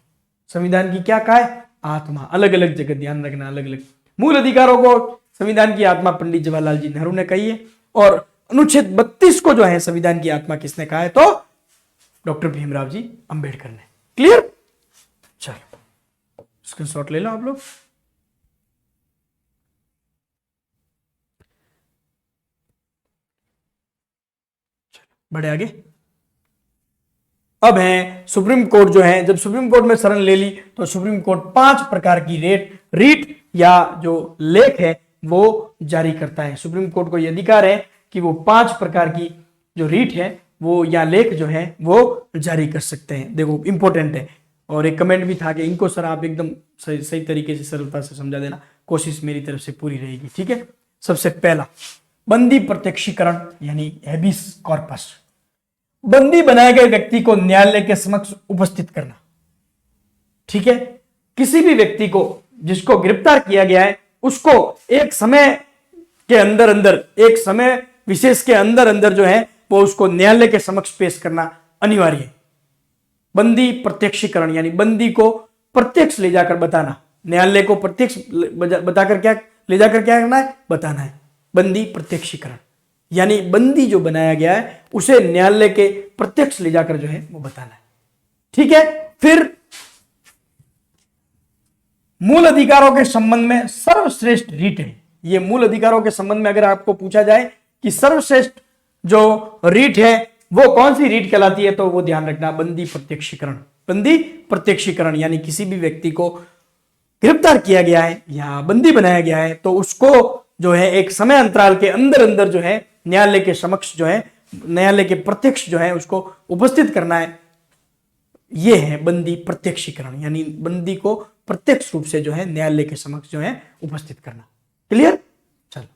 संविधान की क्या कहा है, आत्मा। अलग अलग जगह ध्यान रखना, अलग अलग मूल अधिकारों को संविधान की आत्मा पंडित जवाहरलाल जी नेहरू ने कही है, और अनुच्छेद 32 को जो है संविधान की आत्मा किसने कहा है, तो डॉक्टर भीमराव जी अंबेडकर ने। क्लियर। चलो स्क्रीनशॉट ले लो आप लोग। बढ़े आगे। अब है सुप्रीम कोर्ट जो है, जब सुप्रीम कोर्ट में शरण ले ली तो सुप्रीम कोर्ट 5 प्रकार की रीट या जो लेख है वो जारी करता है। सुप्रीम कोर्ट को यह अधिकार है कि वो 5 प्रकार की जो रीट है वो या लेख जो है वो जारी कर सकते हैं। देखो इंपॉर्टेंट है, और एक कमेंट भी था कि इनको सर आप एकदम सही तरीके से सरलता से समझा देना, कोशिश मेरी तरफ से पूरी रहेगी। ठीक है। सबसे पहला बंदी प्रत्यक्षीकरण यानी हैबिस कॉर्पस। बंदी बनाए गए व्यक्ति को न्यायालय के समक्ष उपस्थित करना। ठीक है। किसी भी व्यक्ति को जिसको गिरफ्तार किया गया है उसको एक समय के अंदर एक समय विशेष के अंदर जो है वो उसको न्यायालय के समक्ष पेश करना अनिवार्य है। बंदी प्रत्यक्षीकरण यानी बंदी को प्रत्यक्ष ले जाकर बताना, न्यायालय को प्रत्यक्ष बताकर क्या ले जाकर क्या करना है, बताना है। बंदी प्रत्यक्षीकरण यानी बंदी जो बनाया गया है उसे न्यायालय के प्रत्यक्ष ले जाकर जो है वो बताना है। ठीक है। फिर मूल अधिकारों के संबंध में सर्वश्रेष्ठ रीट है। ये मूल अधिकारों के संबंध में अगर आपको पूछा जाए कि सर्वश्रेष्ठ जो रीट है वो कौन सी रीट कहलाती है, तो वो ध्यान रखना, बंदी प्रत्यक्षीकरण। बंदी प्रत्यक्षीकरण यानी किसी भी व्यक्ति को गिरफ्तार किया गया है या बंदी बनाया गया है तो उसको जो है एक समय अंतराल के अंदर अंदर जो है न्यायालय के समक्ष जो है न्यायालय के प्रत्यक्ष जो है उसको उपस्थित करना है। यह है बंदी प्रत्यक्षीकरण, यानी बंदी को प्रत्यक्ष रूप से जो है न्यायालय के समक्ष जो है उपस्थित करना। क्लियर? चलो,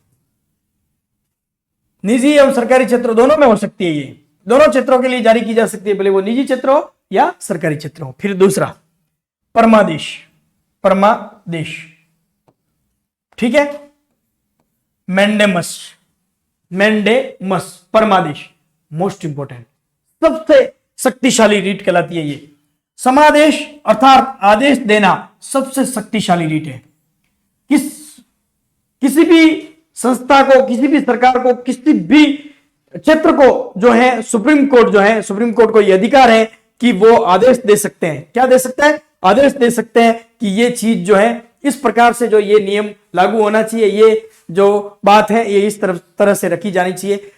निजी एवं सरकारी क्षेत्र दोनों में हो सकती है, ये दोनों क्षेत्रों के लिए जारी की जा सकती है, भले वो निजी क्षेत्र हो या सरकारी क्षेत्र हो। फिर दूसरा परमादेश, परमादेश, ठीक है। मैंडेमस, मैंडेमस, परमादेश मोस्ट इंपोर्टेंट, सबसे शक्तिशाली रीट कहलाती है ये। समादेश अर्थात आदेश देना सबसे शक्तिशाली रीट है। किसी भी संस्था को, किसी भी सरकार को, किसी भी क्षेत्र को जो है सुप्रीम कोर्ट जो है, सुप्रीम कोर्ट को यह अधिकार है कि वो आदेश दे सकते हैं। क्या दे सकता है? आदेश दे सकते हैं कि ये चीज जो है इस प्रकार से जो ये नियम लागू होना चाहिए, ये जो बात है ये इस तरह से रखी जानी चाहिए।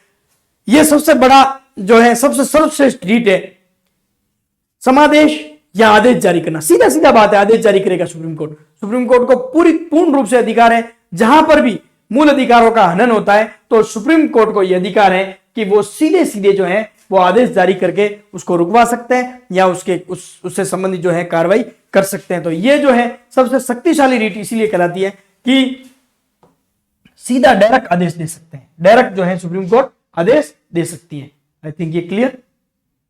ये सबसे बड़ा जो है सबसे सर्वश्रेष्ठ रीट है। समादेश या आदेश जारी करना, सीधा सीधा बात है, आदेश जारी करेगा सुप्रीम कोर्ट। सुप्रीम कोर्ट को पूर्ण रूप से अधिकार है, जहां पर भी मूल अधिकारों का हनन होता है तो सुप्रीम कोर्ट को यह अधिकार है कि वो सीधे सीधे जो है वो आदेश जारी करके उसको रुकवा सकते हैं या उससे संबंधित जो है कार्रवाई कर सकते हैं। तो ये जो है सबसे शक्तिशाली रीट इसीलिए कहलाती है कि सीधा डायरेक्ट आदेश दे सकते हैं, डायरेक्ट जो है सुप्रीम कोर्ट आदेश दे सकती है। आई थिंक ये क्लियर?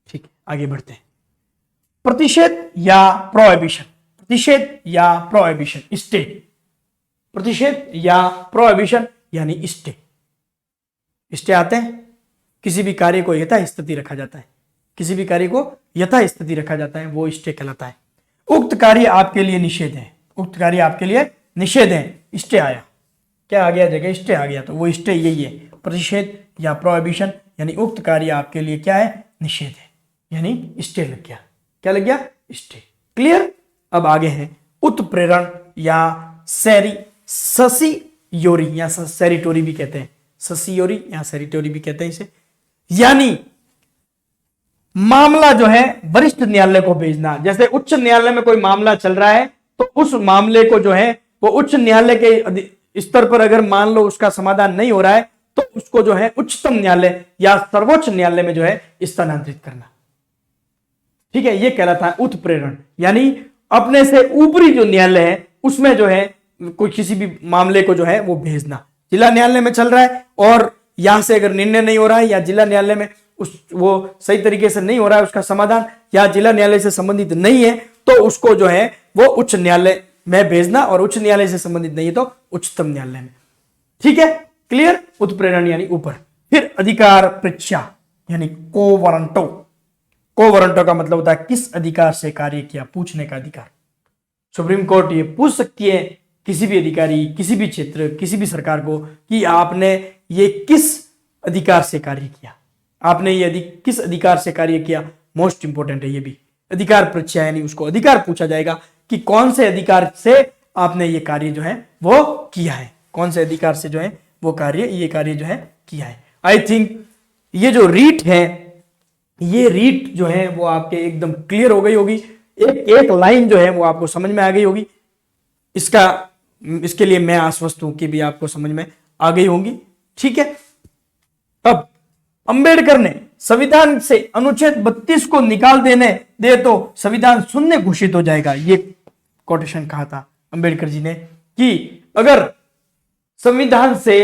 ठीक है, आगे बढ़ते हैं। प्रतिषेध या प्रोहिबिशन, प्रतिषेध या प्रोहिबिशन, स्टे, प्रतिषेध या प्रोहिबिशन यानी स्टे। स्टे आते हैं, किसी भी कार्य को यथास्थिति रखा जाता है, किसी भी कार्य को यथास्थिति रखा जाता है, वो स्टे कहलाता है। उक्त कार्य आपके लिए निषेध है, उक्त कार्य आपके लिए निषेध है, स्टे आया, क्या आ गया जगह? स्टे आ गया, तो वो स्टे यही है, प्रतिषेध या प्रोहिबिशन, यानी उक्त कार्य आपके लिए क्या है? निषेध है, यानी स्टे लग गया। क्या लग गया? स्टे। क्लियर? अब आगे है उत्प्रेरण या ससियोरी या सेरिटोरी भी कहते हैं, ससियोरी या सेरिटोरी भी कहते हैं इसे, यानी मामला जो है वरिष्ठ न्यायालय को भेजना। जैसे उच्च न्यायालय में कोई मामला चल रहा है तो उस मामले को जो है वो उच्च न्यायालय के स्तर पर अगर मान लो उसका समाधान नहीं हो रहा है तो उसको जो है उच्चतम न्यायालय या सर्वोच्च न्यायालय में जो है स्थानांतरित करना। ठीक है, ये कहलाता है उत्प्रेरण, यानी अपने से ऊपरी जो न्यायालय है उसमें जो है कोई किसी भी मामले को जो है वो भेजना। जिला न्यायालय में चल रहा है और यहां से अगर निर्णय नहीं हो रहा है या जिला न्यायालय में वो सही तरीके से नहीं हो रहा है उसका समाधान, या जिला न्यायालय से संबंधित नहीं है तो उसको जो है वो उच्च न्यायालय में भेजना, और उच्च न्यायालय से संबंधित नहीं है तो उच्चतम न्यायालय में। ठीक है, क्लियर? उत्प्रेरण यानी ऊपर। फिर अधिकार परीक्षा यानी कोवरंटो, कोवरंटो का मतलब होता है किस अधिकार से कार्य किया, पूछने का अधिकार। सुप्रीम कोर्ट ये पूछ सकती है किसी भी अधिकारी, किसी भी क्षेत्र, किसी भी सरकार को कि आपने ये किस अधिकार से कार्य किया, आपने ये किस अधिकार से कार्य किया। मोस्ट इंपोर्टेंट है ये भी, अधिकार परीक्षा, यानी उसको अधिकार पूछा जाएगा कि कौन से अधिकार से आपने ये कार्य जो है वो किया है, कौन से अधिकार से जो है वो कार्य, ये कार्य जो है किया है। आई थिंक ये जो रीट है, ये रीट जो है वो आपके एकदम क्लियर हो गई होगी, एक एक लाइन जो है वो आपको समझ में आ गई होगी। इसके लिए मैं आश्वस्त हूं कि भी आपको समझ में आ गई होंगी। ठीक है, अब अंबेडकर ने संविधान से अनुच्छेद 32 को निकाल दे तो संविधान शून्य घोषित हो जाएगा। ये कोटेशन कहा था अंबेडकर जी ने कि अगर संविधान से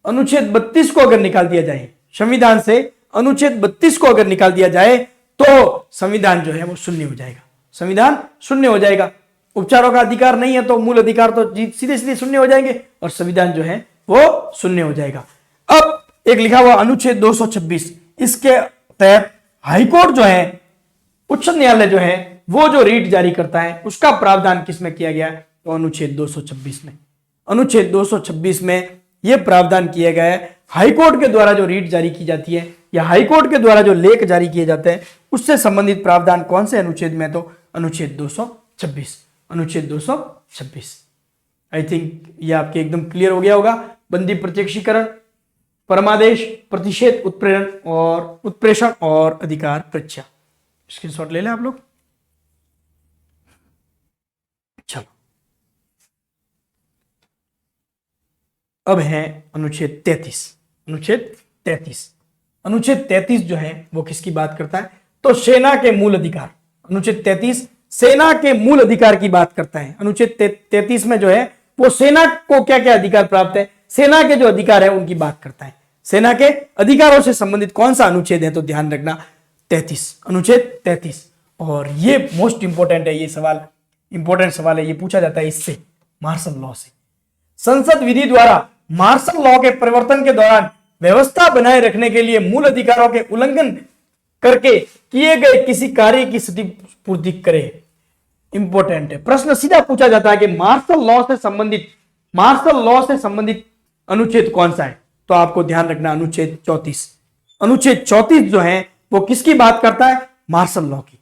अनुच्छेद 32 को अगर निकाल दिया जाए, संविधान से अनुच्छेद 32 को अगर निकाल दिया जाए तो संविधान जो है वो शून्य हो जाएगा, संविधान शून्य हो जाएगा। उपचारों का अधिकार नहीं है तो मूल अधिकार तो सीधे सीधे शून्य हो जाएंगे और संविधान जो है वो शून्य हो जाएगा। अब एक लिखा हुआ अनुच्छेद 226, इसके तहत हाईकोर्ट जो है, उच्च न्यायालय जो है वो जो रीट जारी करता है उसका प्रावधान किसमें किया गया है? तो अनुच्छेद 226 में। अनुच्छेद 226 में यह प्रावधान किया गया है हाईकोर्ट के द्वारा जो रीट जारी की जाती है या हाईकोर्ट के द्वारा जो लेख जारी किए जाते हैं उससे संबंधित प्रावधान कौन से अनुच्छेद में? तो अनुच्छेद 226, अनुच्छेद 226। आई थिंक ये आपके एकदम क्लियर हो गया होगा। बंदी प्रत्यक्षीकरण, परमादेश, प्रतिषेध, उत्प्रेरण और उत्प्रेषण और अधिकार परीक्षा। स्क्रीनशॉट ले लें आप लोग। चलो अब है अनुच्छेद 33। अनुच्छेद 33, अनुच्छेद 33 जो है वो किसकी बात करता है? तो सेना के मूल अधिकार। अनुच्छेद 33 सेना के मूल अधिकार की बात करता है। अनुच्छेद 33 में जो है वो सेना को क्या क्या अधिकार प्राप्त है, सेना के जो अधिकार है उनकी बात करता है। सेना के अधिकारों से संबंधित कौन सा अनुच्छेद है? तो ध्यान रखना 33, अनुच्छेद 33। और ये मोस्ट इंपोर्टेंट है, ये सवाल इंपोर्टेंट सवाल है, ये पूछा जाता है इससे, मार्शल लॉ से। संसद विधि द्वारा मार्शल लॉ के परिवर्तन के दौरान व्यवस्था बनाए रखने के लिए मूल अधिकारों के उल्लंघन करके किए गए किसी कार्य की क्षतिपूर्ति करे। इंपॉर्टेंट है, प्रश्न सीधा पूछा जाता है कि मार्शल लॉ से संबंधित अनुच्छेद कौन सा है? तो आपको ध्यान रखना अनुच्छेद 34। अनुच्छेद 34 जो है वो किसकी बात करता है? मार्शल लॉ की।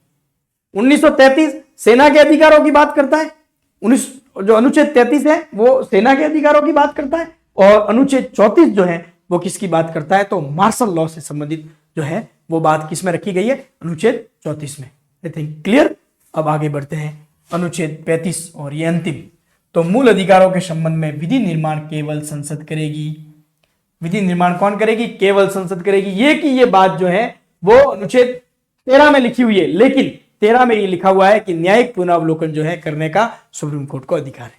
1933 सेना के अधिकारों की बात करता है। जो अनुच्छेद 33 है वो सेना के अधिकारों की बात करता है, और अनुच्छेद 34 जो है वो किसकी बात करता है? तो मार्शल लॉ से संबंधित जो है वो बात किसमें रखी गई है? अनुच्छेद 34 में। I think clear. अब आगे बढ़ते हैं अनुच्छेद 35, और ये अंतिम। तो मूल अधिकारों के संबंध में विधि निर्माण केवल संसद करेगी। विधि निर्माण कौन करेगी? केवल संसद करेगी। ये बात जो है वो अनुच्छेद 13 में लिखी हुई है, लेकिन 13 में ये लिखा हुआ है कि न्यायिक पुनरावलोकन जो है करने का सुप्रीम कोर्ट को अधिकार है।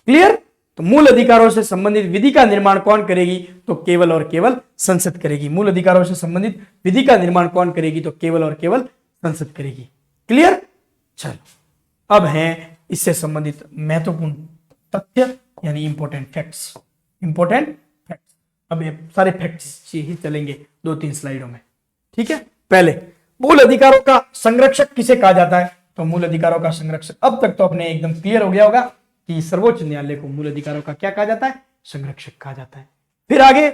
क्लियर। तो मूल अधिकारों से संबंधित विधि का निर्माण कौन करेगी? तो केवल और केवल संसद करेगी। मूल अधिकारों से संबंधित विधि का निर्माण कौन करेगी? तो केवल और केवल संसद करेगी। क्लियर। चलो अब है इससे संबंधित महत्वपूर्ण तथ्य, यानी इंपॉर्टेंट फैक्ट्स। इंपॉर्टेंट फैक्ट्स, अब ये सारे फैक्ट्स ही चलेंगे 2-3 स्लाइडों में। ठीक है। पहले मूल अधिकारों का संरक्षक किसे कहा जाता है? तो मूल अधिकारों का संरक्षक, अब तक तो अपने एकदम क्लियर हो गया होगा कि सर्वोच्च न्यायालय को मूल अधिकारों का क्या कहा जाता है? संरक्षक कहा जाता है। फिर आगे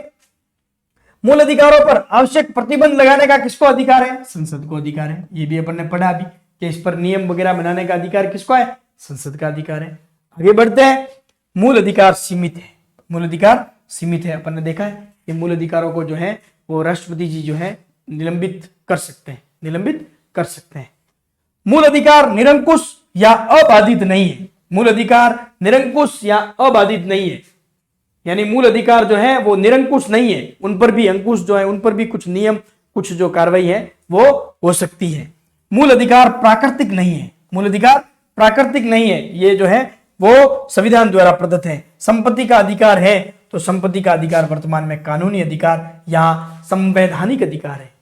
मूल अधिकारों पर आवश्यक प्रतिबंध लगाने का किसको अधिकार है? संसद को अधिकार है। ये भी अपन ने पढ़ा अभी कि इस पर नियम वगैरह बनाने का अधिकार किसको है? संसद का अधिकार है। आगे बढ़ते हैं। मूल अधिकार सीमित है। मूल अधिकार सीमित है। अपन ने देखा है कि मूल अधिकारों को जो है वो राष्ट्रपति जी जो है निलंबित कर सकते हैं, निलंबित कर सकते हैं। मूल अधिकार निरंकुश या अबाधित नहीं है। मूल अधिकार निरंकुश या अबाधित नहीं है, यानी मूल अधिकार जो है वो निरंकुश नहीं है, उन पर भी अंकुश जो है, उन पर भी कुछ नियम, कुछ जो कार्रवाई है वो हो सकती है। मूल अधिकार प्राकृतिक नहीं है। मूल अधिकार प्राकृतिक नहीं है, ये जो है वो संविधान द्वारा प्रदत्त है। संपत्ति का अधिकार है, तो संपत्ति का अधिकार वर्तमान में कानूनी अधिकार या संवैधानिक अधिकार है।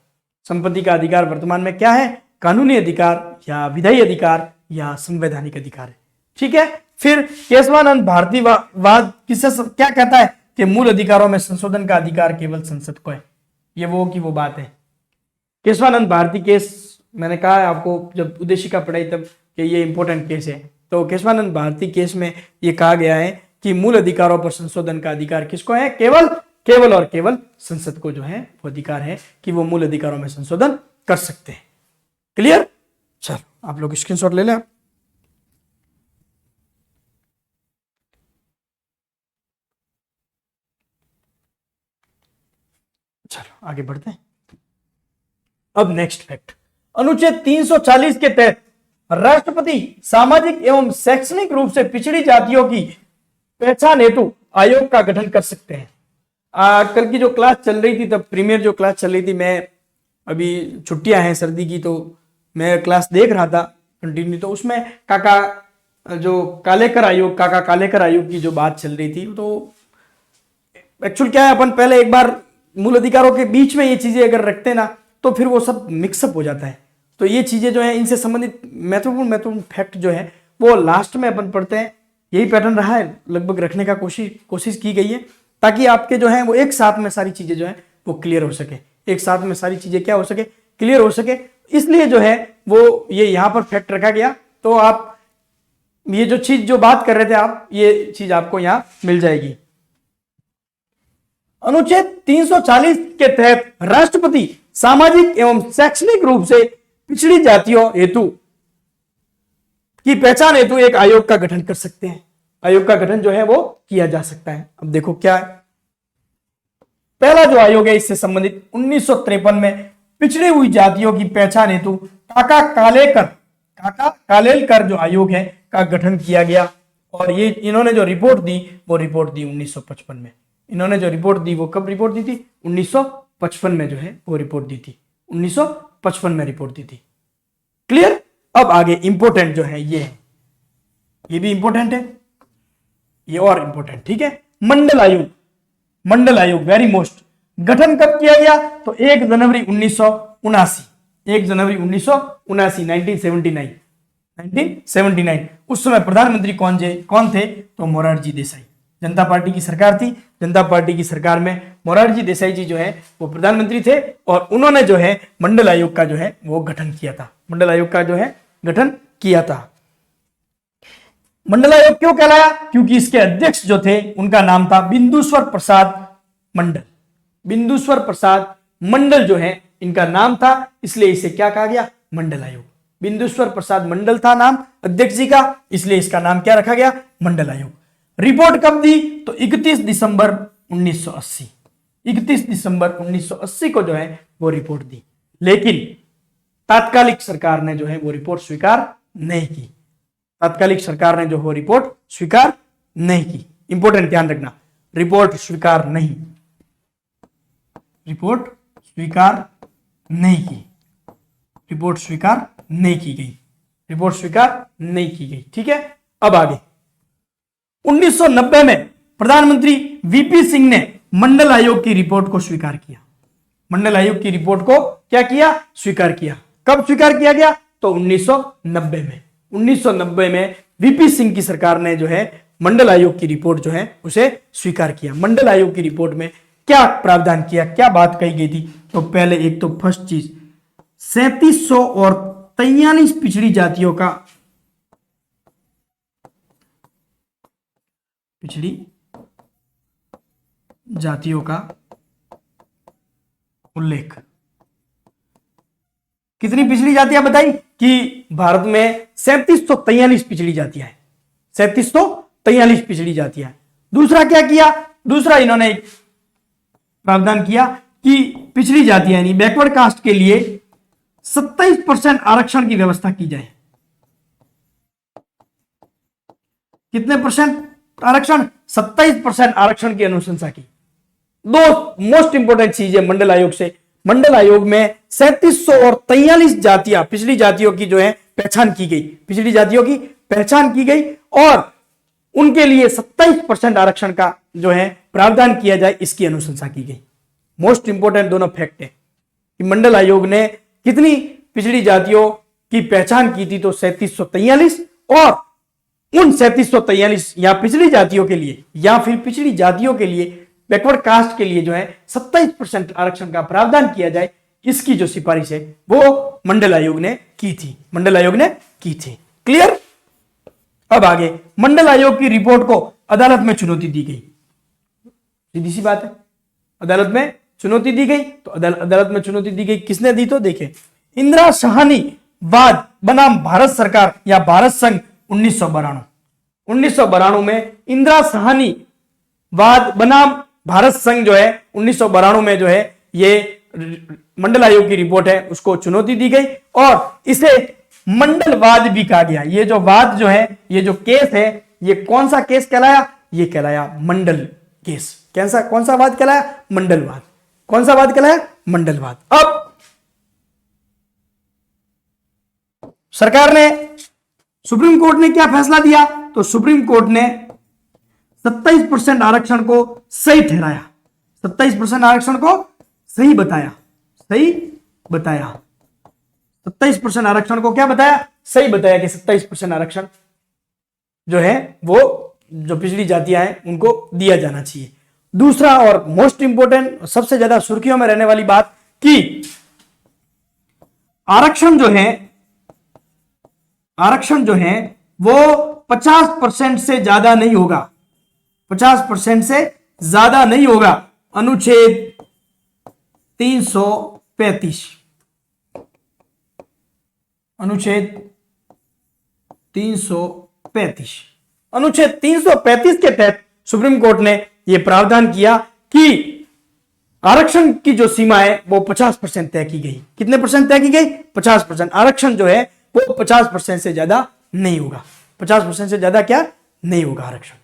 संपत्ति का अधिकार वर्तमान में क्या है? कानूनी अधिकार या विधायी अधिकार या संवैधानिक अधिकार है। ठीक है। फिर केशवानंद भारती वाद किससे क्या कहता है कि मूल अधिकारों में संशोधन का अधिकार केवल संसद को है। ये वो की वो बात है। केशवानंद भारती केस मैंने कहा है आपको जब उद्देशिका पढ़ाई तब कि ये इंपॉर्टेंट केस है। तो केशवानंद भारती केस में ये कहा गया है कि मूल अधिकारों पर संशोधन का अधिकार किसको है? केवल और केवल संसद को जो है वो अधिकार है कि वो मूल अधिकारों में संशोधन कर सकते हैं। क्लियर। चलो आप लोग स्क्रीनशॉट ले लें। चलो आगे बढ़ते हैं। अब नेक्स्ट फैक्ट, अनुच्छेद 340 के तहत राष्ट्रपति सामाजिक एवं शैक्षणिक रूप से पिछड़ी जातियों की पहचान हेतु आयोग का गठन कर सकते हैं। कल की जो क्लास चल रही थी, तब प्रीमियर जो क्लास चल रही थी, मैं अभी छुट्टियां हैं सर्दी की, तो मैं क्लास देख रहा था कंटिन्यू। तो उसमें काका कालेकर आयोग की जो बात चल रही थी, तो एक्चुअल क्या है, अपन पहले एक बार मूल अधिकारों के बीच में ये चीजें अगर रखते ना तो फिर वो सब मिक्सअप हो जाता है। तो ये चीजें जो है इनसे संबंधित महत्वपूर्ण फैक्ट जो है वो लास्ट में अपन पढ़ते हैं। यही पैटर्न रहा है, लगभग रखने का कोशिश की गई है, ताकि आपके जो है वो एक साथ में सारी चीजें जो है वो क्लियर हो सके। एक साथ में सारी चीजें क्या हो सके? क्लियर हो सके। इसलिए जो है वो ये यहाँ पर फैक्ट रखा गया। तो आप ये जो चीज जो बात कर रहे थे आप, ये चीज आपको यहाँ मिल जाएगी। अनुच्छेद 340 के तहत राष्ट्रपति सामाजिक एवं शैक्षणिक रूप से पिछड़ी जातियों हेतु की पहचान हेतु एक आयोग का गठन कर सकते हैं। आयोग का गठन जो है वो किया जा सकता है। अब देखो क्या है। पहला जो आयोग है इससे संबंधित 1953 में पिछड़ी हुई जातियों की पहचान हेतु काका कालेलकर जो आयोग है का गठन किया गया। और ये इन्होंने जो रिपोर्ट दी वो रिपोर्ट दी 1955 में। इन्होंने जो रिपोर्ट दी वो कब रिपोर्ट दी थी? 1955 में जो है वो रिपोर्ट दी थी, 1955 में रिपोर्ट दी थी। क्लियर? अब आगे इंपोर्टेंट जो है ये है, ये भी इंपोर्टेंट है, ये और इंपोर्टेंट, ठीक है। मंडल आयोग, मंडल आयोग वेरी मोस्ट। गठन कब किया गया? तो 1 जनवरी 1979, 1 जनवरी 1979, 1979। उस समय प्रधानमंत्री कौन थे? तो मोरारजी देसाई। जनता पार्टी की सरकार थी, जनता पार्टी की सरकार में मोरारजी देसाई जी जो है वो प्रधानमंत्री थे और उन्होंने जो है मंडल आयोग का जो है वो गठन किया था, मंडल आयोग का जो है गठन किया था। मंडल आयोग क्यों कहलाया? क्योंकि इसके अध्यक्ष जो थे उनका नाम था बिंदुस्वर प्रसाद मंडल। बिंदुस्वर प्रसाद मंडल जो है इनका नाम था, इसलिए इसे क्या कहा गया? मंडल आयोग। बिंदुस्वर प्रसाद मंडल था नाम अध्यक्ष जी का, इसलिए इसका नाम क्या रखा गया? मंडल आयोग। रिपोर्ट कब दी? तो 31 दिसंबर 1980, 31 दिसंबर 1980 को जो है वो रिपोर्ट दी। लेकिन तात्कालिक सरकार ने जो है वो रिपोर्ट स्वीकार नहीं की, तात्कालिक सरकार ने जो वो रिपोर्ट स्वीकार नहीं की। इंपोर्टेंट ध्यान रखना, रिपोर्ट स्वीकार नहीं, रिपोर्ट स्वीकार नहीं की, रिपोर्ट स्वीकार नहीं की गई, रिपोर्ट स्वीकार नहीं की गई, ठीक है। अब आगे 1990 में प्रधानमंत्री वीपी सिंह ने मंडल आयोग की रिपोर्ट को स्वीकार किया। मंडल आयोग की रिपोर्ट को क्या किया? स्वीकार किया। कब स्वीकार किया गया? तो 1990 में। 1990 में वीपी सिंह की सरकार ने जो है मंडल आयोग की रिपोर्ट जो है उसे स्वीकार किया। मंडल आयोग की रिपोर्ट में क्या प्रावधान किया, क्या बात कही गई थी? तो पहले एक तो फर्स्ट चीज 3700 और 43 पिछड़ी जातियों का, पिछड़ी जातियों का उल्लेख। कितनी पिछड़ी जातियां बताई? कि भारत में 3743 पिछड़ी जातियां हैं, 3743 पिछड़ी जातियां। दूसरा क्या किया? दूसरा इन्होंने प्रावधान किया कि पिछड़ी जातियां यानी बैकवर्ड कास्ट के लिए 27% आरक्षण की व्यवस्था की जाए। कितने परसेंट आरक्षण? 27% आरक्षण की अनुशंसा की। दो मोस्ट इंपोर्टेंट चीजें मंडल आयोग से, मंडल आयोग में 3700 और 43 जातियां पिछड़ी जातियों की जो है पहचान की गई, पिछड़ी जातियों की पहचान की गई और उनके लिए 27% आरक्षण का जो है प्रावधान किया जाए, इसकी अनुशंसा की गई। मोस्ट इंपोर्टेंट दोनों फैक्ट है कि मंडल आयोग ने कितनी पिछड़ी जातियों की पहचान की थी? तो 3743 और उन 3743 या पिछड़ी जातियों के लिए या फिर पिछड़ी जातियों के लिए बैकवर्ड कास्ट के लिए जो है 27% आरक्षण का प्रावधान किया जाए, इसकी जो सिफारिश है वो मंडल आयोग ने की थी, मंडल आयोग ने की थी। क्लियर? अब आगे मंडल आयोग की रिपोर्ट को अदालत में चुनौती दी गई। सीधी सी बात है, अदालत में चुनौती दी गई। तो अदालत में चुनौती दी गई, किसने दी? तो देखें, इंदिरा साहनी वाद बनाम भारत सरकार या भारत संघ 1992 में इंदिरा साहनी वाद बनाम भारत संघ जो है 1992 में जो है ये मंडल आयोग की रिपोर्ट है उसको चुनौती दी गई और इसे मंडलवाद भी कहा गया। ये जो वाद जो है, ये जो केस है, ये कौन सा केस कहलाया? ये कहलाया मंडल केस। कौन सा वाद कहलाया? मंडलवाद। कौन सा वाद कहलाया? मंडलवाद। अब सरकार ने, सुप्रीम कोर्ट ने क्या फैसला दिया? तो सुप्रीम कोर्ट ने 27% आरक्षण को सही ठहराया, 27% आरक्षण को सही बताया, सही बताया। 27% आरक्षण को क्या बताया? सही बताया कि 27% आरक्षण जो है वो जो पिछड़ी जातियां हैं उनको दिया जाना चाहिए। दूसरा और मोस्ट इंपोर्टेंट, सबसे ज्यादा सुर्खियों में रहने वाली बात कि आरक्षण जो है वो 50% से ज्यादा नहीं होगा, 50% से ज्यादा नहीं होगा। अनुच्छेद 335, अनुच्छेद 335, अनुच्छेद 335 के तहत सुप्रीम कोर्ट ने यह प्रावधान किया कि आरक्षण की जो सीमा है वो 50% तय की गई। कितने परसेंट तय की गई? 50%। आरक्षण जो है वो 50% से ज्यादा नहीं होगा, 50% से ज्यादा क्या नहीं होगा आरक्षण।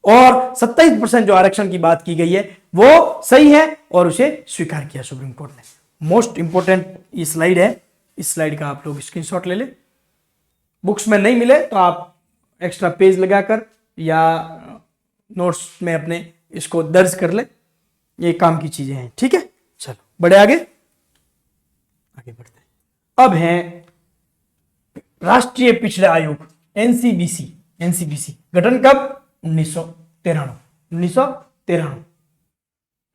और 27% जो आरक्षण की बात की गई है वो सही है और उसे स्वीकार किया सुप्रीम कोर्ट ने। मोस्ट इंपोर्टेंट ये स्लाइड है, इस स्लाइड का आप लोग स्क्रीनशॉट ले ले। बुक्स में नहीं मिले तो आप एक्स्ट्रा पेज लगाकर या नोट्स में अपने इसको दर्ज कर ले, ये काम की चीजें हैं। ठीक है, चलो बढ़े आगे बढ़ते हैं। अब है राष्ट्रीय पिछड़ा आयोग एनसीबीसी। एनसीबीसी गठन कब? 1993।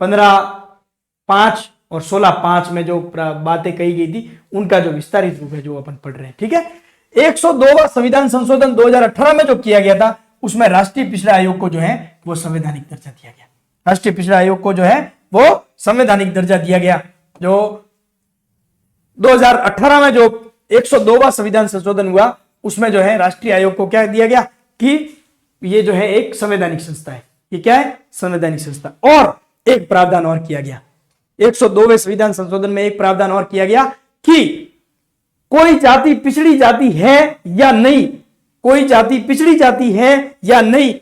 15/5 और 16/5 में जो बातें कही गई थी उनका जो विस्तारित रूप है जो अपन पढ़ रहे हैं। ठीक है, 102वां संविधान संशोधन 2018 में जो किया गया था उसमें राष्ट्रीय पिछड़ा आयोग को जो है वो संवैधानिक दर्जा दिया गया। राष्ट्रीय पिछड़ा आयोग को जो है वो संवैधानिक दर्जा दिया गया। जो 2018 में जो 102वां संविधान संशोधन हुआ उसमें जो है राष्ट्रीय आयोग को क्या दिया गया कि ये जो है एक संवैधानिक संस्था है। ये क्या है? संवैधानिक संस्था। और एक प्रावधान और किया गया 102वें संविधान संशोधन में, एक प्रावधान और किया गया कि कोई जाति पिछड़ी जाति है या नहीं, कोई जाति पिछड़ी जाति है या नहीं,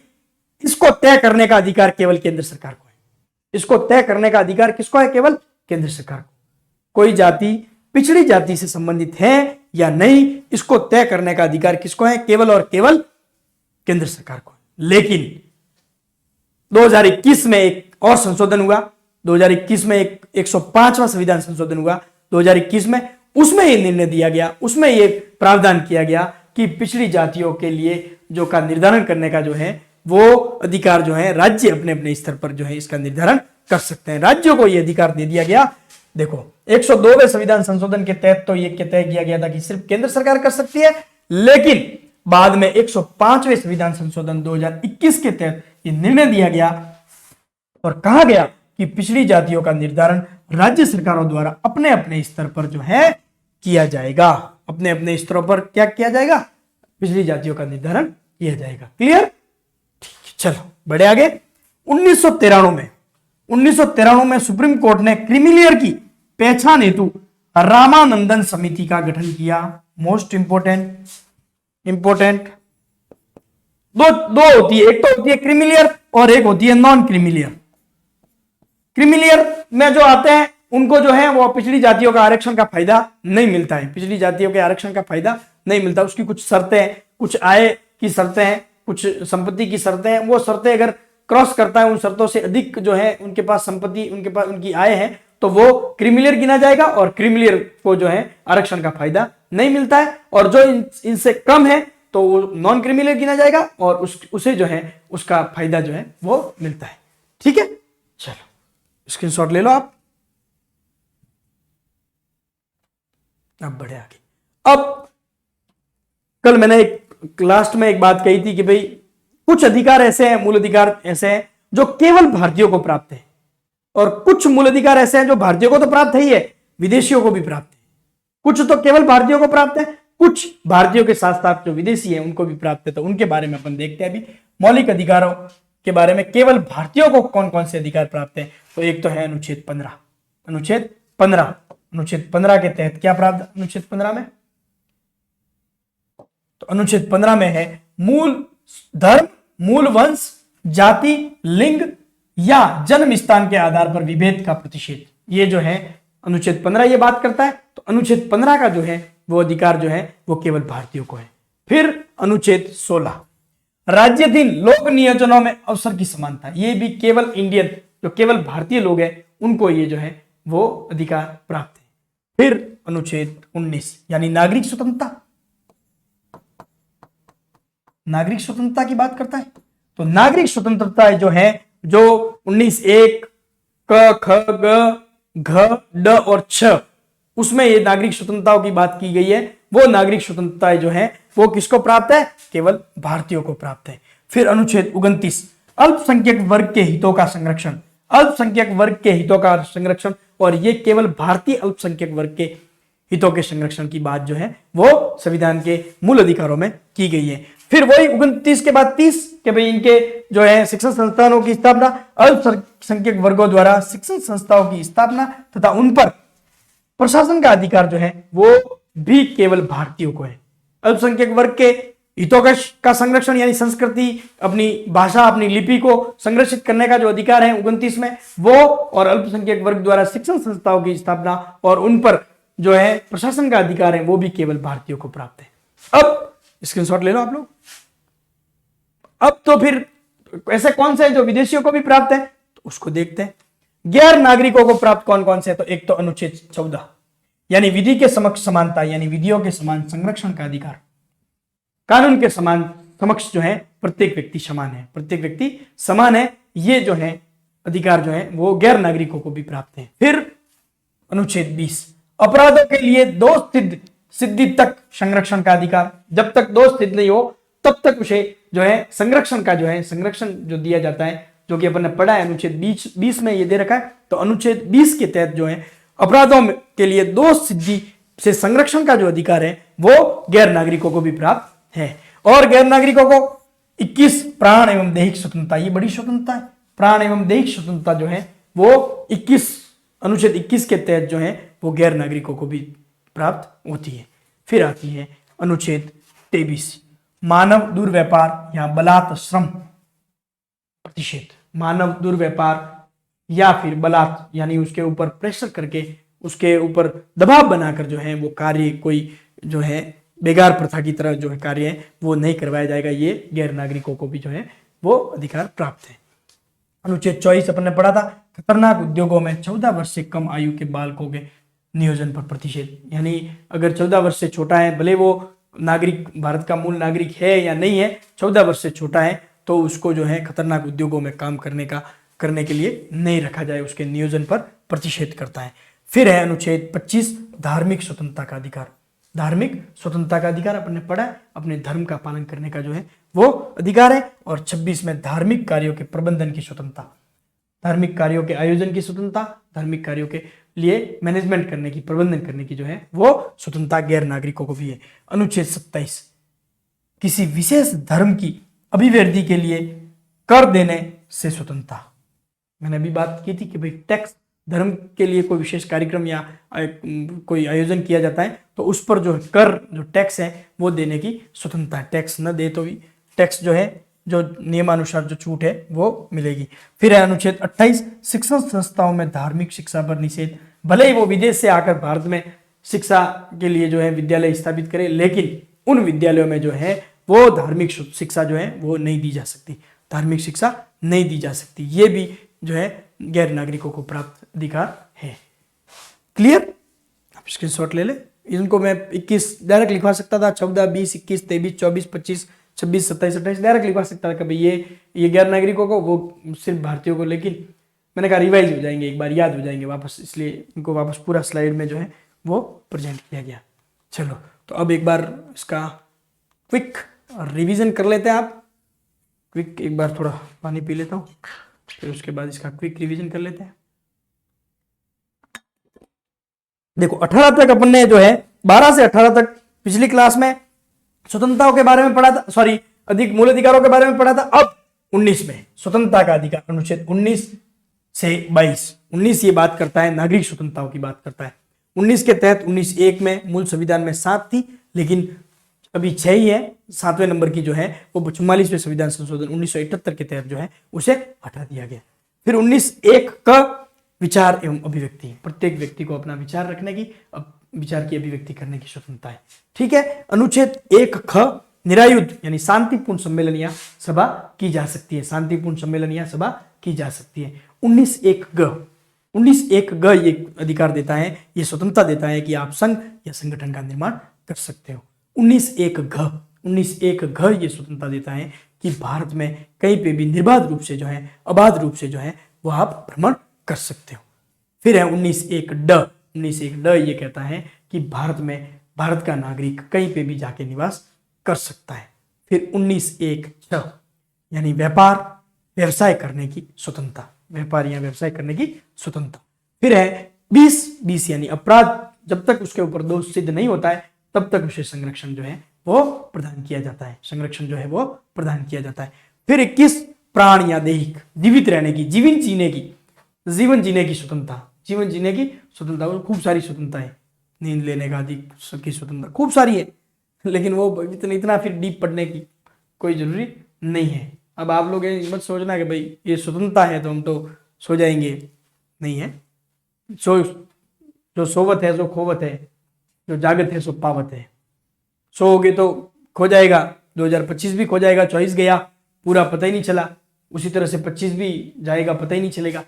इसको तय करने का अधिकार केवल केंद्र सरकार को है। इसको तय करने का अधिकार किसको है? केवल केंद्र सरकार को। कोई जाति पिछड़ी जाति से संबंधित है या नहीं, इसको तय करने का अधिकार किसको है? केवल और केवल केंद्र सरकार को। लेकिन 2021 में एक और संशोधन हुआ। 2021 में एक 105वां संविधान संशोधन हुआ 2021 में। उसमें यह निर्णय दिया गया, उसमें यह प्रावधान किया गया कि पिछड़ी जातियों के लिए जो का निर्धारण करने का जो है वो अधिकार जो है राज्य अपने अपने स्तर पर जो है इसका निर्धारण कर सकते हैं। राज्यों को यह अधिकार दे दिया गया। देखो 102वें संविधान संशोधन के तहत तो यह तय किया गया था कि सिर्फ केंद्र सरकार कर सकती है, लेकिन बाद में 105वें संविधान संशोधन 2021 के तहत यह निर्णय दिया गया और कहा गया कि पिछड़ी जातियों का निर्धारण राज्य सरकारों द्वारा अपने अपने स्तर पर जो है किया जाएगा। अपने अपने स्तरों पर क्या किया जाएगा? पिछड़ी जातियों का निर्धारण किया जाएगा। क्लियर? ठीक है, चलो बढ़े आगे। 1993 में सुप्रीम कोर्ट ने क्रीमिलेयर की पहचान हेतु रामानंदन समिति का गठन किया। मोस्ट इंपोर्टेंट दो होती है, एक तो होती है क्रीमिलेयर और एक होती है नॉन क्रीमिलेयर। क्रीमिलेयर में जो आते हैं उनको जो है वो पिछड़ी जातियों का आरक्षण का फायदा नहीं मिलता है। पिछड़ी जातियों के आरक्षण का फायदा नहीं मिलता। उसकी कुछ शर्तें हैं, कुछ आय की शर्तें हैं, कुछ संपत्ति की शर्तें हैं। वो शर्तें अगर क्रॉस करता है, उन शर्तों से अधिक जो है उनके पास संपत्ति, उनके पास उनकी आय है, तो वो क्रीमिलेयर गिना जाएगा और क्रीमिलेयर को जो है आरक्षण का फायदा नहीं मिलता है। और जो इनसे कम है तो वो नॉन क्रीमिलेयर गिना जाएगा और उसे जो है उसका फायदा जो है वो मिलता है। ठीक है, चलो स्क्रीनशॉट ले लो आप। अब बढ़े आगे। अब कल मैंने एक लास्ट में एक बात कही थी कि भाई कुछ अधिकार ऐसे हैं, मूल अधिकार ऐसे हैं जो केवल भारतीयों को प्राप्त है और कुछ मूल अधिकार ऐसे हैं जो भारतीयों को तो प्राप्त है ही है, विदेशियों को भी प्राप्त है। कुछ तो केवल भारतीयों को प्राप्त है, कुछ भारतीयों के साथ साथ जो विदेशी हैं उनको भी प्राप्त है। तो उनके बारे में अपन देखते हैं अभी। मौलिक अधिकारों के बारे में केवल भारतीयों को कौन कौन से अधिकार प्राप्त है? तो एक तो है अनुच्छेद 15। अनुच्छेद 15 के तहत क्या प्राप्त? अनुच्छेद 15 में, तो अनुच्छेद 15 में है मूल धर्म, मूल वंश, जाति, लिंग या जन्म स्थान के आधार पर विभेद का प्रतिषेध। ये जो है अनुच्छेद 15 ये बात करता है। तो अनुच्छेद 15 का जो है वो अधिकार जो है वो केवल भारतीयों को है। फिर अनुच्छेद 16 राज्याधीन लोक नियोजनों में अवसर की समानता, ये भी केवल इंडियन जो केवल भारतीय लोग हैं उनको ये जो है वो अधिकार प्राप्त है। फिर अनुच्छेद 19 यानी नागरिक स्वतंत्रता, नागरिक स्वतंत्रता की बात करता है। तो नागरिक स्वतंत्रता जो है जो 19(1) क, ख, ग, घ, ड और छ उसमें ये नागरिक स्वतंत्रताओं की बात की गई है। वो नागरिक स्वतंत्रताएं जो है वो किसको प्राप्त है? केवल भारतीयों को प्राप्त है। फिर अनुच्छेद 29 अल्पसंख्यक वर्ग के हितों का संरक्षण, अल्पसंख्यक वर्ग के हितों का संरक्षण, और ये केवल भारतीय अल्पसंख्यक वर्ग के हितों के संरक्षण की बात जो है वो संविधान के मूल अधिकारों में की गई है। फिर वही 29 के बाद 30 के भाई इनके जो है शिक्षण संस्थानों की स्थापना, अल्पसंख्यक वर्गों द्वारा शिक्षण संस्थाओं की स्थापना तथा उन पर प्रशासन का अधिकार जो है वो भी केवल भारतीयों को है। अल्पसंख्यक वर्ग के हितों का संरक्षण यानी संस्कृति, अपनी भाषा, अपनी लिपि को संरक्षित करने का जो अधिकार है 29 में वो, और अल्पसंख्यक वर्ग द्वारा शिक्षण संस्थाओं की स्थापना और उन पर जो है प्रशासन का अधिकार है वो भी केवल भारतीयों को प्राप्त है। अब स्क्रीनशॉट ले लो आप लोग। अब तो फिर ऐसे कौन से है जो विदेशियों को भी प्राप्त है, तो उसको देखते हैं। गैर नागरिकों को प्राप्त कौन कौन से है, तो एक तो अनुच्छेद 14 यानी विधि के समक्ष समानता, यानी विधियों के समान संरक्षण का अधिकार। कानून के समान समक्ष जो है प्रत्येक व्यक्ति समान है, प्रत्येक व्यक्ति समान है, ये जो है अधिकार जो है वो गैर नागरिकों को भी प्राप्त है। फिर अनुच्छेद 20 अपराधों के लिए दोष सिद्धि तक संरक्षण का अधिकार। जब तक दोष सिद्ध नहीं हो तब तक उसे जो है संरक्षण का जो है संरक्षण जो दिया जाता है, जो कि अपन ने पढ़ा है अनुच्छेद 20 में ये दे रखा है। तो अनुच्छेद 20 के तहत जो है अपराधों के लिए दोष सिद्धि से संरक्षण का जो अधिकार है वो गैर नागरिकों को भी प्राप्त है। और गैर नागरिकों को 21 प्राण एवं दैहिक स्वतंत्रता, ये बड़ी स्वतंत्रता है, प्राण एवं दैहिक स्वतंत्रता जो है वो 21 अनुच्छेद 21 के तहत जो है वो गैर नागरिकों को भी प्राप्त होती है। फिर आती है अनुच्छेद 23 मानव दुर्व्यापार या बलात् श्रम प्रतिषेध। मानव दुर्व्यापार या फिर बलात् यानी उसके ऊपर प्रेशर करके, उसके ऊपर दबाव बनाकर जो है वो कार्य कोई जो है बेगार प्रथा की तरह जो है कार्य है वो नहीं करवाया जाएगा। ये गैर नागरिकों को भी जो है वो अधिकार प्राप्त है। अनुच्छेद 24 अपन ने पढ़ा था, खतरनाक उद्योगों में 14 वर्ष से कम आयु के बालकों के नियोजन पर प्रतिषेध। यानी अगर 14 वर्ष से छोटा है, भले वो नागरिक भारत का मूल नागरिक है या नहीं है, 14 वर्ष से छोटा है तो उसको जो है खतरनाक उद्योगों में काम करने के लिए नहीं रखा जाए, उसके नियोजन पर प्रतिषेध करता है। फिर है अनुच्छेद 25 धार्मिक स्वतंत्रता का अधिकार। धार्मिक स्वतंत्रता का अधिकार अपन ने पढ़ा है, अपने धर्म का पालन करने का जो है वो अधिकार है। और 26 में धार्मिक कार्यों के प्रबंधन की स्वतंत्रता, धार्मिक कार्यों के आयोजन की स्वतंत्रता, धार्मिक कार्यों के लिए मैनेजमेंट करने की, प्रबंधन करने की जो है वो स्वतंत्रता गैर नागरिकों को भी है। अनुच्छेद 27 किसी विशेष धर्म की अभिवृद्धि के लिए कर देने से स्वतंत्रता। मैंने अभी बात की थी कि भाई टैक्स, धर्म के लिए कोई विशेष कार्यक्रम या कोई आयोजन किया जाता है तो उस पर जो कर, जो टैक्स है वो देने की स्वतंत्रता है। टैक्स न दे तो भी टैक्स जो है, जो नियमानुसार जो छूट है वो मिलेगी। फिर है अनुच्छेद 28 शिक्षण संस्थाओं में धार्मिक शिक्षा पर निषेध। भले ही वो विदेश से आकर भारत में शिक्षा के लिए जो है विद्यालय स्थापित करे, लेकिन उन विद्यालयों में जो है वो धार्मिक शिक्षा जो है वो नहीं दी जा सकती, धार्मिक शिक्षा नहीं दी जा सकती। ये भी जो है गैर नागरिकों को प्राप्त अधिकार है। क्लियर? आप स्क्रीनशॉट ले ले। इनको मैं 21 डायरेक्ट लिखवा सकता था, 14, 20, 21, 23, 24, 25, 26, 27, 28 डायरेक्ट लिखवा सकता था कि भाई ये गैर नागरिकों को, वो सिर्फ भारतीयों को। लेकिन मैंने कहा रिवाइज हो जाएंगे, एक बार याद हो जाएंगे वापस, इसलिए इनको वापस पूरा स्लाइड में जो है वो प्रेजेंट किया गया। चलो तो अब एक बार इसका क्विक रिवीजन कर लेते हैं। आप क्विक, एक बार थोड़ा पानी पी लेता हूँ, फिर उसके बाद इसका क्विक रिवीजन कर लेते हैं। देखो 18 तक अपन ने जो है 12 से 18 तक पिछली क्लास में स्वतंत्रताओं के बारे में पढ़ा था, सॉरी अधिक मूल अधिकारों के बारे में पढ़ा था। अब 19 में स्वतंत्रता का अधिकार, अनुच्छेद 19 से 22। 19 ये बात करता है नागरिक स्वतंत्रताओं की बात करता है। 19 के तहत 19(1) में मूल संविधान में 7 थी, लेकिन अभी 6 ही है। 7वें नंबर की जो है वो 44वें संविधान संशोधन 1978 के तहत जो है उसे हटा दिया गया। फिर 19(1) का विचार एवं अभिव्यक्ति, प्रत्येक व्यक्ति को अपना विचार रखने की, विचार की अभिव्यक्ति करने की स्वतंत्रता है। ठीक है। अनुच्छेद 1 ख निरायुध यानी शांतिपूर्ण सम्मेलन या सभा की जा सकती है, शांतिपूर्ण सम्मेलन या सभा की जा सकती है। 19(1) ग ये अधिकार देता है, ये स्वतंत्रता देता है कि आप संघ या संगठन का निर्माण कर सकते हो। 19(1) घ ये स्वतंत्रता देता है कि भारत में कहीं पे भी निर्बाध रूप से जो है, अबाध रूप से जो है वो आप भ्रमण कर सकते हो। फिर है 19(1) ड ये कहता है कि भारत का नागरिक कहीं पे भी जाके निवास कर सकता है। फिर 19(1) छ यानी व्यापार व्यवसाय करने की स्वतंत्रता, व्यापार या व्यवसाय करने की स्वतंत्रता। फिर है 20 यानी अपराध जब तक उसके ऊपर दोष सिद्ध नहीं होता है तब तक उसे संरक्षण जो है वो प्रदान किया जाता है, संरक्षण जो है वो प्रदान किया जाता है। फिर 21 प्राण या दैहिक जीवित रहने की, जीवन जीने की स्वतंत्रता, जीवन जीने की स्वतंत्रता। खूब सारी स्वतंत्रता है, नींद लेने का अधिक की स्वतंत्रता खूब सारी है, लेकिन वो इतना फिर डीप पढ़ने की कोई जरूरी नहीं है। अब आप लोग ये मत सोचना कि भाई ये स्वतंत्रता है तो हम तो सो जाएंगे, नहीं है। सो जो सोवत है सो खोवत है, जो जागत है सो पावत है। सोओगे तो खो जाएगा, 2025 भी खो जाएगा, 24 गया पूरा पता ही नहीं चला, उसी तरह से 25 भी जाएगा पता ही नहीं चलेगा।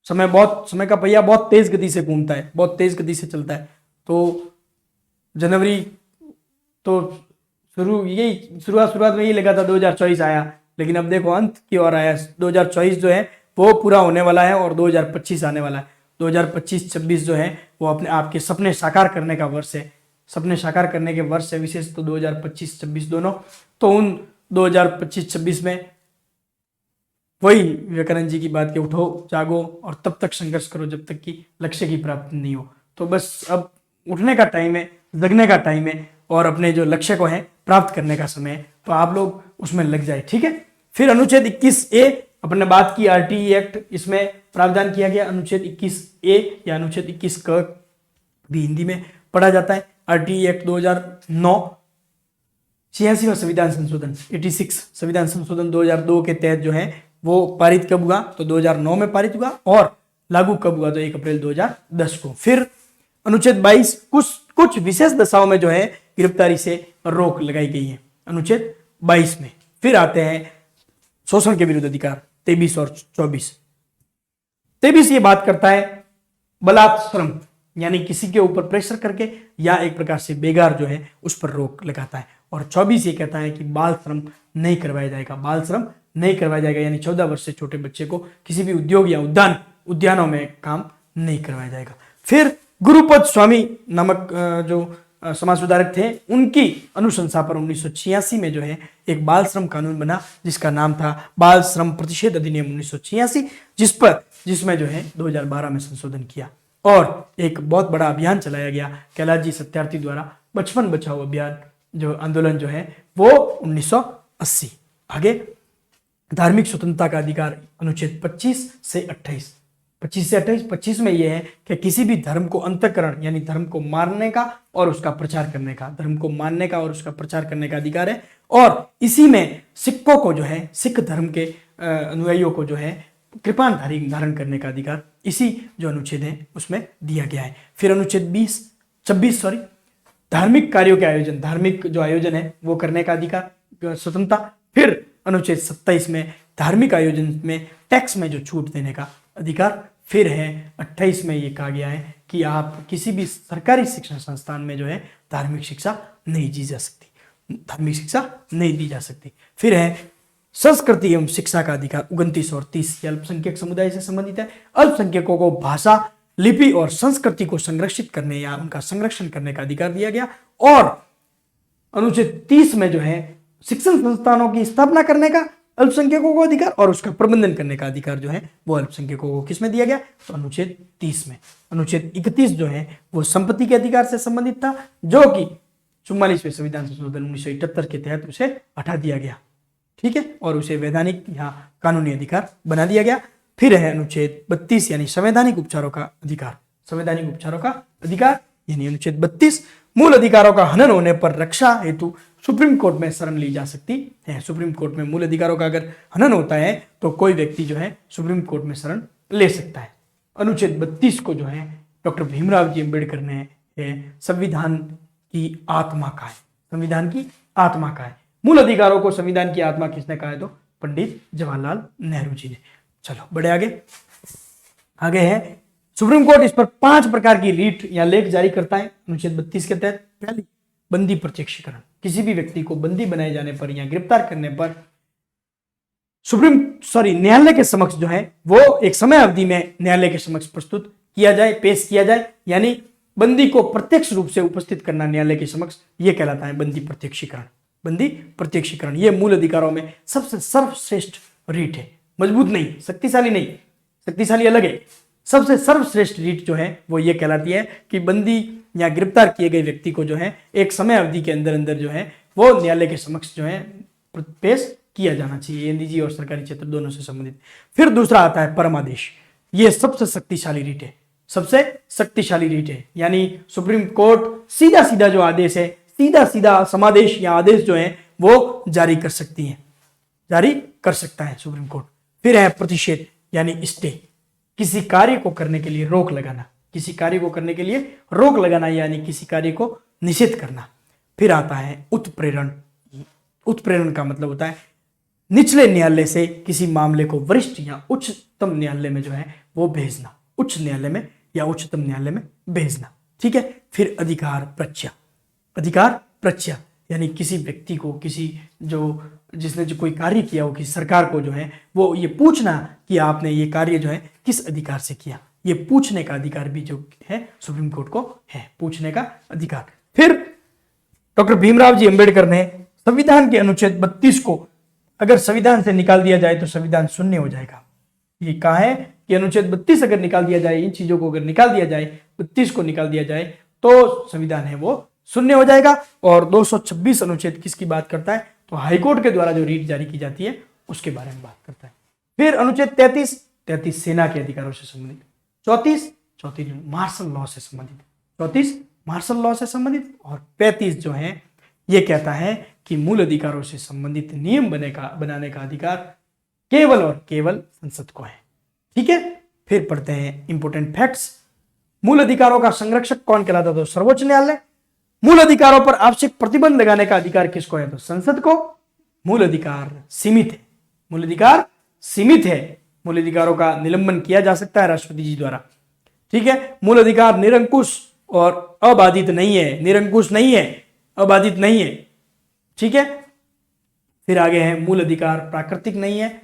समय का पहिया बहुत तेज गति से घूमता है, बहुत तेज गति से चलता है। तो जनवरी तो शुरुआत में यही लगा था 2024 आया, लेकिन अब देखो अंत की ओर आया। 2024 जो है वो पूरा होने वाला है और 2025 आने वाला है। 2025-26 जो है वो अपने आपके सपने साकार करने का वर्ष है, सपने साकार करने के वर्ष है विशेष तो 2025-26 दोनों। तो उन 2025-26 में वही विवेकानंद जी की बात के उठो जागो और तब तक संघर्ष करो जब तक कि लक्ष्य की प्राप्ति नहीं हो। तो बस अब उठने का टाइम है, जगने का टाइम है और अपने जो लक्ष्य को है प्राप्त करने का समय है, तो आप लोग उसमें लग जाए, ठीक है। फिर अनुच्छेद 21A अपने बात की आरटीई एक्ट, इसमें प्रावधान किया गया अनुच्छेद 21A या अनुच्छेद 21 क भी हिंदी में पढ़ा जाता है। आरटीई एक्ट 2009 86वां संविधान संशोधन 86 संविधान संशोधन 2002 के तहत जो है वो पारित कब हुआ तो 2009 में पारित हुआ और लागू कब हुआ तो 1 अप्रैल 2010 को। फिर अनुच्छेद 22 कुछ विशेष दशाओं में जो है गिरफ्तारी से रोक लगाई गई है अनुच्छेद 22 में। फिर आते हैं शोषण के विरुद्ध अधिकार 23 और 24। 23 ये बात करता है बलात्श्रम, यानी किसी के ऊपर प्रेशर करके या एक प्रकार से बेगार जो है उस पर रोक लगाता है। और 24 ये कहता है कि बाल श्रम नहीं करवाया जाएगा, बाल श्रम नहीं करवाया जाएगा, यानी 14 वर्ष से छोटे बच्चे को किसी भी उद्योग या उद्यानों में काम नहीं करवाया जाएगा। फिर गुरुपद स्वामी नामक जो समाज सुधारक थे, उनकी अनुशंसा पर 1986 में जो है एक बाल श्रम कानून बना जिसका नाम था बाल श्रम प्रतिषेध अधिनियम 1986, जिसमें जो है 2012 में संशोधन किया और एक बहुत बड़ा अभियान चलाया गया कैलाश जी सत्यार्थी द्वारा, बचपन बचाओ अभियान जो आंदोलन जो है वो 1980। आगे धार्मिक स्वतंत्रता का अधिकार अनुच्छेद 25 से 28। 25 में यह है कि किसी भी धर्म को अंतःकरण यानी धर्म को मारने का और उसका प्रचार करने का, धर्म को मानने का और उसका प्रचार करने का अधिकार है। और इसी में सिखों को जो है, सिख धर्म के अनुयायियों को जो है कृपाण धारण करने का अधिकार इसी जो अनुच्छेद है उसमें दिया गया है। फिर अनुच्छेद 26 धार्मिक कार्यों के आयोजन, धार्मिक जो आयोजन है वो करने का अधिकार, स्वतंत्रता। फिर अनुच्छेद 27 में धार्मिक आयोजन में टैक्स में जो छूट देने का अधिकार। फिर है 28 में ये कहा गया है कि आप किसी भी सरकारी शिक्षण संस्थान में जो है धार्मिक शिक्षा नहीं दी जा सकती, धार्मिक शिक्षा नहीं दी जा सकती। फिर है संस्कृति एवं शिक्षा का अधिकार 29 और 30 अल्पसंख्यक समुदाय से संबंधित है। अल्पसंख्यकों को भाषा, लिपि और संस्कृति को संरक्षित करने या उनका संरक्षण करने का अधिकार दिया गया। और अनुच्छेद 30 में जो है शिक्षण संस्थानों की स्थापना करने का अल्पसंख्यकों को अधिकार और उसका प्रबंधन करने का अधिकार जो है वो अल्पसंख्यकों को किसमें दिया गया तो अनुच्छेद 30 में। अनुच्छेद 31 जो है वो संपत्ति के अधिकार से संबंधित था, जो कि 44वें संविधान संशोधन 1978 के तहत उसे हटा दिया गया, ठीक है, और उसे वैधानिक या कानूनी अधिकार बना दिया गया। फिर है अनुच्छेद 32 यानी संवैधानिक उपचारों का अधिकार, संवैधानिक उपचारों का अधिकार यानी अनुच्छेद 32 मूल अधिकारों का हनन होने पर रक्षा हेतु सुप्रीम कोर्ट में शरण ली जा सकती है। सुप्रीम कोर्ट में मूल अधिकारों का अगर हनन होता है तो कोई व्यक्ति जो है सुप्रीम कोर्ट में शरण ले सकता है। अनुच्छेद 32 को जो है डॉक्टर भीमराव जी अम्बेडकर ने संविधान की आत्मा कहा है, संविधान की आत्मा कहा है। मूल अधिकारों को संविधान की आत्मा किसने कहा है तो पंडित जवाहरलाल नेहरू जी ने। चलो बढ़े आगे है सुप्रीम कोर्ट इस पर 5 प्रकार की रीट या लेख जारी करता है अनुच्छेद 32 के तहत। पहली, बंदी प्रत्यक्षीकरण, किसी भी व्यक्ति को बंदी बनाए जाने पर या गिरफ्तार करने पर न्यायालय के समक्ष जो है वो एक समय अवधि में न्यायालय के समक्ष प्रस्तुत किया जाए, पेश किया जाए, यानी बंदी को प्रत्यक्ष रूप से उपस्थित करना न्यायालय के समक्ष, ये कहलाता है बंदी प्रत्यक्षीकरण। बंदी प्रत्यक्षीकरण ये मूल अधिकारों में सबसे सर्वश्रेष्ठ रीट है, मजबूत नहीं, शक्तिशाली नहीं, शक्तिशाली अलग है। सबसे सर्वश्रेष्ठ रीट जो है वो ये कहलाती है कि बंदी या गिरफ्तार किए गए व्यक्ति को जो है एक समय अवधि के अंदर अंदर जो है वो न्यायालय के समक्ष जो है पेश किया जाना चाहिए, निजी और सरकारी क्षेत्र दोनों से संबंधित। फिर दूसरा आता है परमादेश, ये सबसे शक्तिशाली रीट है, सबसे शक्तिशाली रीट है, यानी सुप्रीम कोर्ट सीधा सीधा जो आदेश है सीधा सीधा समादेश या आदेश जो है वो जारी कर सकती है, जारी कर सकता है सुप्रीम कोर्ट। फिर है प्रतिषेध यानी स्टे, किसी कार्य को करने के लिए रोक लगाना, किसी कार्य को करने के लिए रोक लगाना यानी किसी कार्य को निषेध करना। फिर आता है उत्प्रेरण। उत्प्रेरण का मतलब होता है निचले न्यायालय से किसी मामले को वरिष्ठ या उच्चतम न्यायालय में जो है वो भेजना, उच्च न्यायालय में या उच्चतम न्यायालय में भेजना। ठीक है। फिर अधिकार प्रत्या, अधिकार प्रत्या यानी किसी व्यक्ति को, किसी जिसने जो कोई कार्य किया हो, किसी सरकार को जो है वो ये पूछना कि आपने ये कार्य जो है किस अधिकार से किया। ये पूछने का अधिकार भी जो है सुप्रीम कोर्ट को है, पूछने का अधिकार। फिर डॉक्टर भीमराव जी अंबेडकर ने संविधान के अनुच्छेद 32 को अगर संविधान से निकाल दिया जाए तो संविधान शून्य हो जाएगा। ये कहा है कि अनुच्छेद 32 अगर निकाल दिया जाए, इन चीजों को अगर निकाल दिया जाए, 32 को निकाल दिया जाए तो संविधान है वो शून्य हो जाएगा। और 226 अनुच्छेद किसकी बात करता है, तो हाईकोर्ट के द्वारा जो रीट जारी की जाती है उसके बारे में बात करता है। फिर अनुच्छेद 33 सेना के अधिकारों से संबंधित, 34 मार्शल लॉ से संबंधित, 34 मार्शल लॉ से संबंधित, और 35 जो है ये कहता है कि मूल अधिकारों से संबंधित नियम बनाने का अधिकार केवल और केवल संसद को है। ठीक है। फिर पढ़ते हैं इंपोर्टेंट फैक्ट्स। मूल अधिकारों का संरक्षक कौन कहलाता, तो सर्वोच्च न्यायालय। मूल अधिकारों पर आवश्यक प्रतिबंध लगाने का अधिकार किसको है, तो संसद को। मूल अधिकार सीमित है, मूल अधिकार सीमित है। मूल अधिकारों का निलंबन किया जा सकता है राष्ट्रपति जी द्वारा। ठीक है। मूल अधिकार निरंकुश और अबाधित नहीं है, निरंकुश नहीं है, अबाधित नहीं है। ठीक है। फिर आगे है मूल अधिकार प्राकृतिक नहीं है,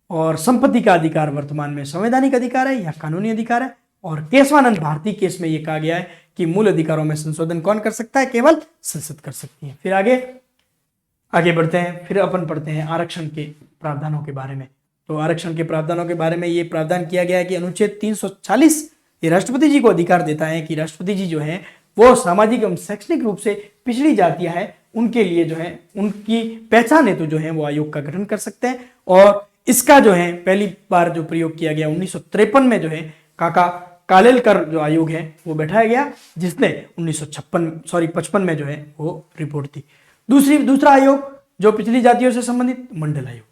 और संपत्ति का अधिकार वर्तमान में संवैधानिक अधिकार है या कानूनी अधिकार है। और केशवानंद भारती केस में यह कहा गया है कि मूल अधिकारों में संशोधन कौन कर सकता है, केवल संसद कर सकती है। फिर आगे बढ़ते हैं। फिर अपन पढ़ते हैं आरक्षण के प्रावधानों के बारे में। तो आरक्षण के प्रावधानों के बारे में ये प्रावधान किया गया है कि अनुच्छेद 340 ये राष्ट्रपति जी को अधिकार देता है कि राष्ट्रपति जी जो है वो सामाजिक एवं शैक्षणिक रूप से पिछड़ी जातियां हैं उनके लिए जो है उनकी पहचान हेतु जो है वो आयोग का गठन कर सकते हैं। और इसका जो है पहली बार जो प्रयोग किया गया 1953 में जो है काका कालेलकर जो आयोग है वो बैठाया गया, जिसने 55 में जो है वो रिपोर्ट दी। दूसरा आयोग जो पिछली जातियों से संबंधित मंडल आयोग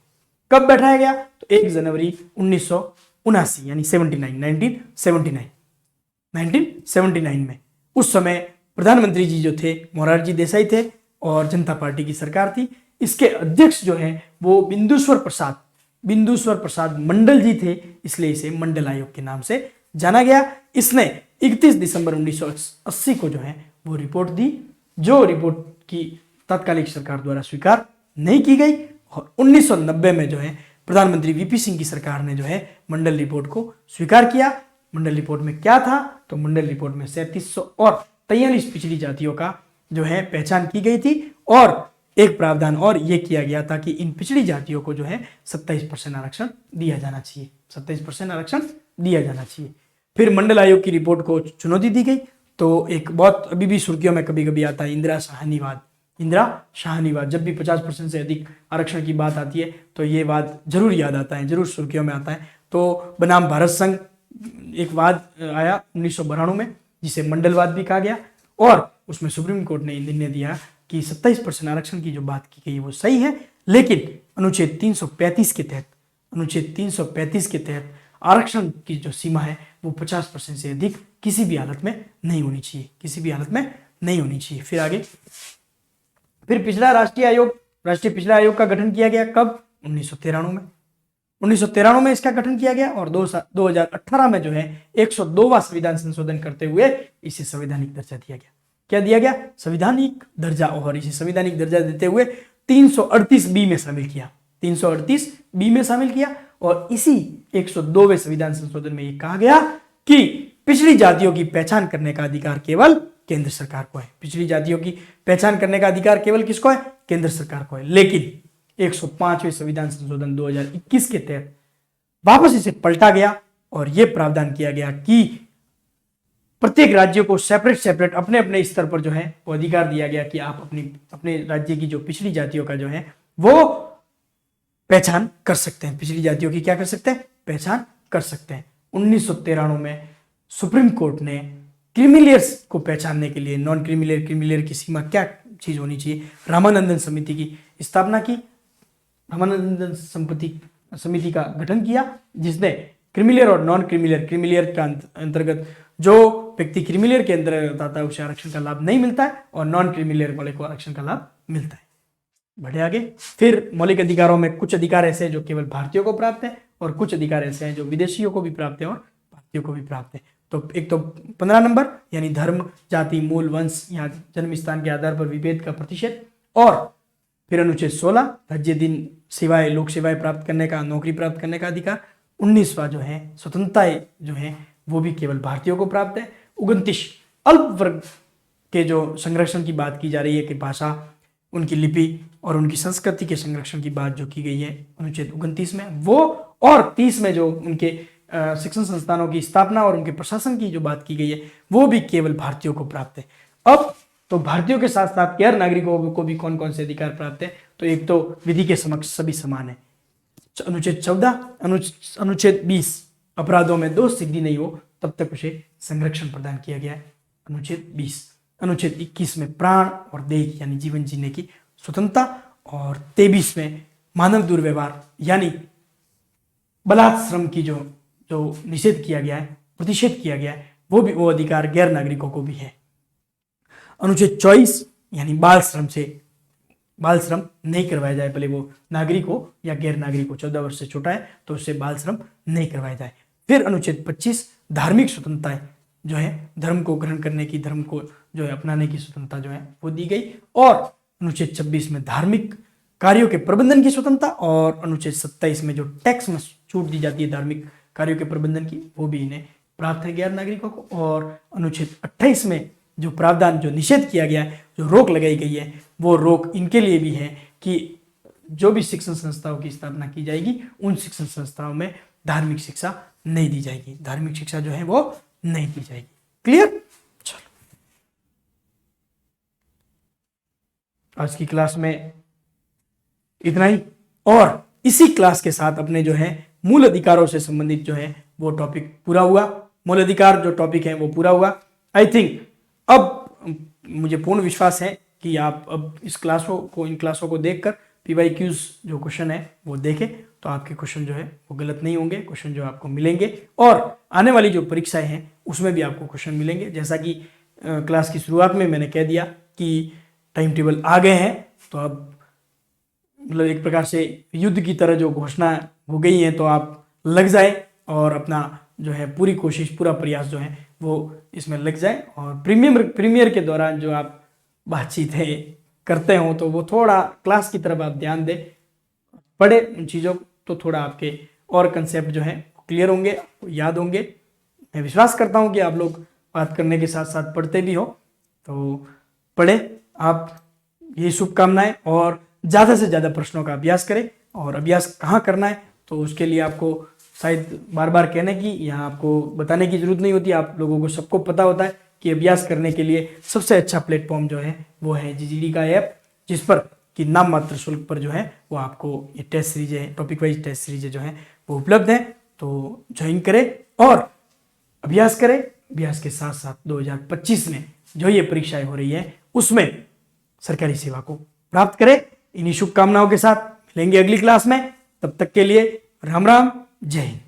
कब बैठाया गया, तो 1 जनवरी 1979 यानी 1979 में। उस समय प्रधानमंत्री जी जो थे मोरारजी देसाई थे और जनता पार्टी की सरकार थी। इसके अध्यक्ष जो है वो बिंदुश्वर प्रसाद मंडल जी थे, इसलिए इसे मंडल आयोग के नाम से जाना गया। इसने 31 दिसंबर 1980 को जो है वो रिपोर्ट दी, जो रिपोर्ट की तत्कालिक सरकार द्वारा स्वीकार नहीं की गई। और 1990 में जो है प्रधानमंत्री वीपी सिंह की सरकार ने जो है मंडल रिपोर्ट को स्वीकार किया। मंडल रिपोर्ट में क्या था, तो मंडल रिपोर्ट में 3700 और 43 पिछड़ी जातियों का जो है पहचान की गई थी। और एक प्रावधान और ये किया गया था कि इन पिछड़ी जातियों को जो है 27% आरक्षण दिया जाना चाहिए, 27% आरक्षण दिया जाना चाहिए। फिर मंडल आयोग की रिपोर्ट को चुनौती दी गई। तो एक बहुत अभी भी सुर्खियों में कभी कभी आता है इंदिरा शाहनीवाद। जब भी 50% से अधिक आरक्षण की बात आती है तो ये वाद जरूर याद आता है, जरूर सुर्खियों में आता है। तो बनाम भारत संघ एक वाद आया 1992 में, जिसे मंडलवाद भी कहा गया। और उसमें सुप्रीम कोर्ट ने निर्णय दिया कि 27% आरक्षण की जो बात की गई वो सही है, लेकिन अनुच्छेद 335 के तहत आरक्षण की जो सीमा है वो 50% से अधिक किसी भी हालत में नहीं होनी चाहिए, फिर राष्ट्रीय पिछड़ा आयोग का गठन किया गया कब, 1993 में इसका गठन किया गया। और 2018 में जो है 102वां संविधान संशोधन करते हुए इसे संवैधानिक दर्जा दिया गया। क्या दिया गया, संवैधानिक दर्जा। और इसे संवैधानिक दर्जा देते हुए 338B में शामिल किया। और इसी 102वें संविधान संशोधन में यह कहा गया कि पिछड़ी जातियों की पहचान करने का अधिकार केवल केंद्र सरकार को है। पिछड़ी जातियों की पहचान करने का अधिकार केवल किसको है, केंद्र सरकार को है। लेकिन 105वें संविधान संशोधन 2021 के तहत वापस इसे पलटा गया और यह प्रावधान किया गया कि प्रत्येक राज्य को सेपरेट अपने स्तर पर जो है वो अधिकार दिया गया कि आप अपने राज्य की जो पिछड़ी जातियों का जो है वो पहचान कर सकते हैं। पिछड़ी जातियों की क्या कर सकते हैं, पहचान कर सकते हैं। 1993 में सुप्रीम कोर्ट ने क्रीमिलियर्स को पहचानने के लिए नॉन क्रीमिलियर की सीमा क्या चीज होनी चाहिए। रामानंदन समिति की स्थापना की, रामानंदन समिति का गठन किया, जिसने क्रीमिलियर और नॉन क्रीमिलियर, क्रीमिलियर का अंतर्गत जो व्यक्ति क्रीमिलियर के अंतर्गत आता है उसे आरक्षण का लाभ नहीं मिलता है और नॉन क्रीमिलियर वाले को आरक्षण का लाभ मिलता है। बढ़े आगे। फिर मौलिक अधिकारों में कुछ अधिकार ऐसे हैं जो केवल भारतीयों को प्राप्त है और कुछ अधिकार ऐसे हैं जो विदेशियों को भी प्राप्त है और भारतीयों को भी प्राप्त है। तो एक तो 15 नंबर यानी धर्म, जाति, मूल, वंश या जन्म स्थान के आधार पर विभेद का प्रतिषेध, और फिर अनुच्छेद 16 राज्य दिन सेवाएं, लोक सेवाएं प्राप्त करने का, नौकरी प्राप्त करने का अधिकार। 19वां जो है स्वतंत्रताएं जो है वो भी केवल भारतीयों को प्राप्त है। 29 अल्प वर्ग के जो संरक्षण की बात की जा रही है कि भाषा, उनकी लिपि और उनकी संस्कृति के संरक्षण की बात जो की गई है अनुच्छेद 29 में वो, और 30 में जो उनके शिक्षण संस्थानों की स्थापना और उनके प्रशासन की जो बात की गई है वो भी केवल भारतीयों को प्राप्त है। अब तो भारतीयों के साथ साथ गैर नागरिकों को भी कौन कौन से अधिकार प्राप्त है, तो एक तो विधि के समक्ष सभी समान है, अनुच्छेद 14, अनुच्छेद 20 अपराधों में दोष सिद्धि नहीं हो तब तक उसे संरक्षण प्रदान किया गया है, अनुच्छेद 20। अनुच्छेद 21 में प्राण और देह यानी जीवन जीने की स्वतंत्रता, और 23 में मानव दुर्व्यवहार यानी बलात्श्रम की जो निषेध किया गया है, प्रतिषेध किया गया है, वो अधिकार गैर नागरिकों को भी है। अनुच्छेद 24 यानी बाल श्रम नहीं करवाया जाए, भले वो नागरिक हो या गैर नागरिक हो, 14 वर्ष से छोटा है तो उससे बाल श्रम नहीं करवाया जाए। फिर अनुच्छेद 25 धार्मिक स्वतंत्रताएं जो है, धर्म को ग्रहण करने की, धर्म को जो है अपनाने की स्वतंत्रता जो है वो दी गई, और अनुच्छेद 26 में धार्मिक कार्यों के प्रबंधन की स्वतंत्रता, और अनुच्छेद 27 में जो टैक्स में छूट दी जाती है धार्मिक कार्यों के प्रबंधन की वो भी इन्हें प्राप्त है गैर नागरिकों को। और अनुच्छेद 28 में जो प्रावधान, जो निषेध किया गया है, जो रोक लगाई गई है, वो रोक इनके लिए भी है कि जो भी शिक्षण संस्थाओं की स्थापना की जाएगी उन शिक्षण संस्थाओं में धार्मिक शिक्षा नहीं दी जाएगी, धार्मिक शिक्षा जो है वो नहीं दी जाएगी। क्लियर? चलो आज की क्लास में इतना ही, और इसी क्लास के साथ अपने जो है मूल अधिकारों से संबंधित जो है वो टॉपिक पूरा हुआ। मूल अधिकार जो टॉपिक है वो पूरा हुआ। आई थिंक अब मुझे पूर्ण विश्वास है कि आप अब इन क्लासों को देखकर PYQs जो क्वेश्चन है वो देखें तो आपके क्वेश्चन जो है वो गलत नहीं होंगे, क्वेश्चन जो आपको मिलेंगे, और आने वाली जो परीक्षाएं हैं उसमें भी आपको क्वेश्चन मिलेंगे। जैसा कि क्लास की शुरुआत में मैंने कह दिया कि टाइम टेबल आ गए हैं, तो अब मतलब एक प्रकार से युद्ध की तरह जो घोषणा हो गई है, तो आप लग जाए और अपना जो है पूरी कोशिश, पूरा प्रयास जो है वो इसमें लग जाए, और प्रीमियर के दौरान जो आप बातचीत है करते हो तो वो थोड़ा क्लास की तरफ आप ध्यान दें, पढ़े उन चीज़ों तो थोड़ा आपके और कंसेप्ट जो है क्लियर होंगे, याद होंगे। मैं विश्वास करता हूँ कि आप लोग बात करने के साथ साथ पढ़ते भी हो, तो पढ़े आप, ये शुभकामनाएं, और ज़्यादा से ज़्यादा प्रश्नों का अभ्यास करें। और अभ्यास कहाँ करना है तो उसके लिए आपको शायद बार बार कहने की या आपको बताने की जरूरत नहीं होती, आप लोगों को सबको पता होता है कि अभ्यास करने के लिए सबसे अच्छा प्लेटफॉर्म जो है वो है GGD का ऐप, जिस पर कि नाम मात्र शुल्क पर जो है वो आपको ये टेस्ट सीरीजें, टॉपिक वाइज टेस्ट सीरीजें जो है वो उपलब्ध है। तो ज्वाइन करें और अभ्यास करें। अभ्यास के साथ साथ 2025 में जो ये परीक्षाएं हो रही है उसमें सरकारी सेवा को प्राप्त करें। इन्हीं शुभकामनाओं के साथ मिलेंगे अगली क्लास में, तब तक के लिए राम राम, जय हिंद।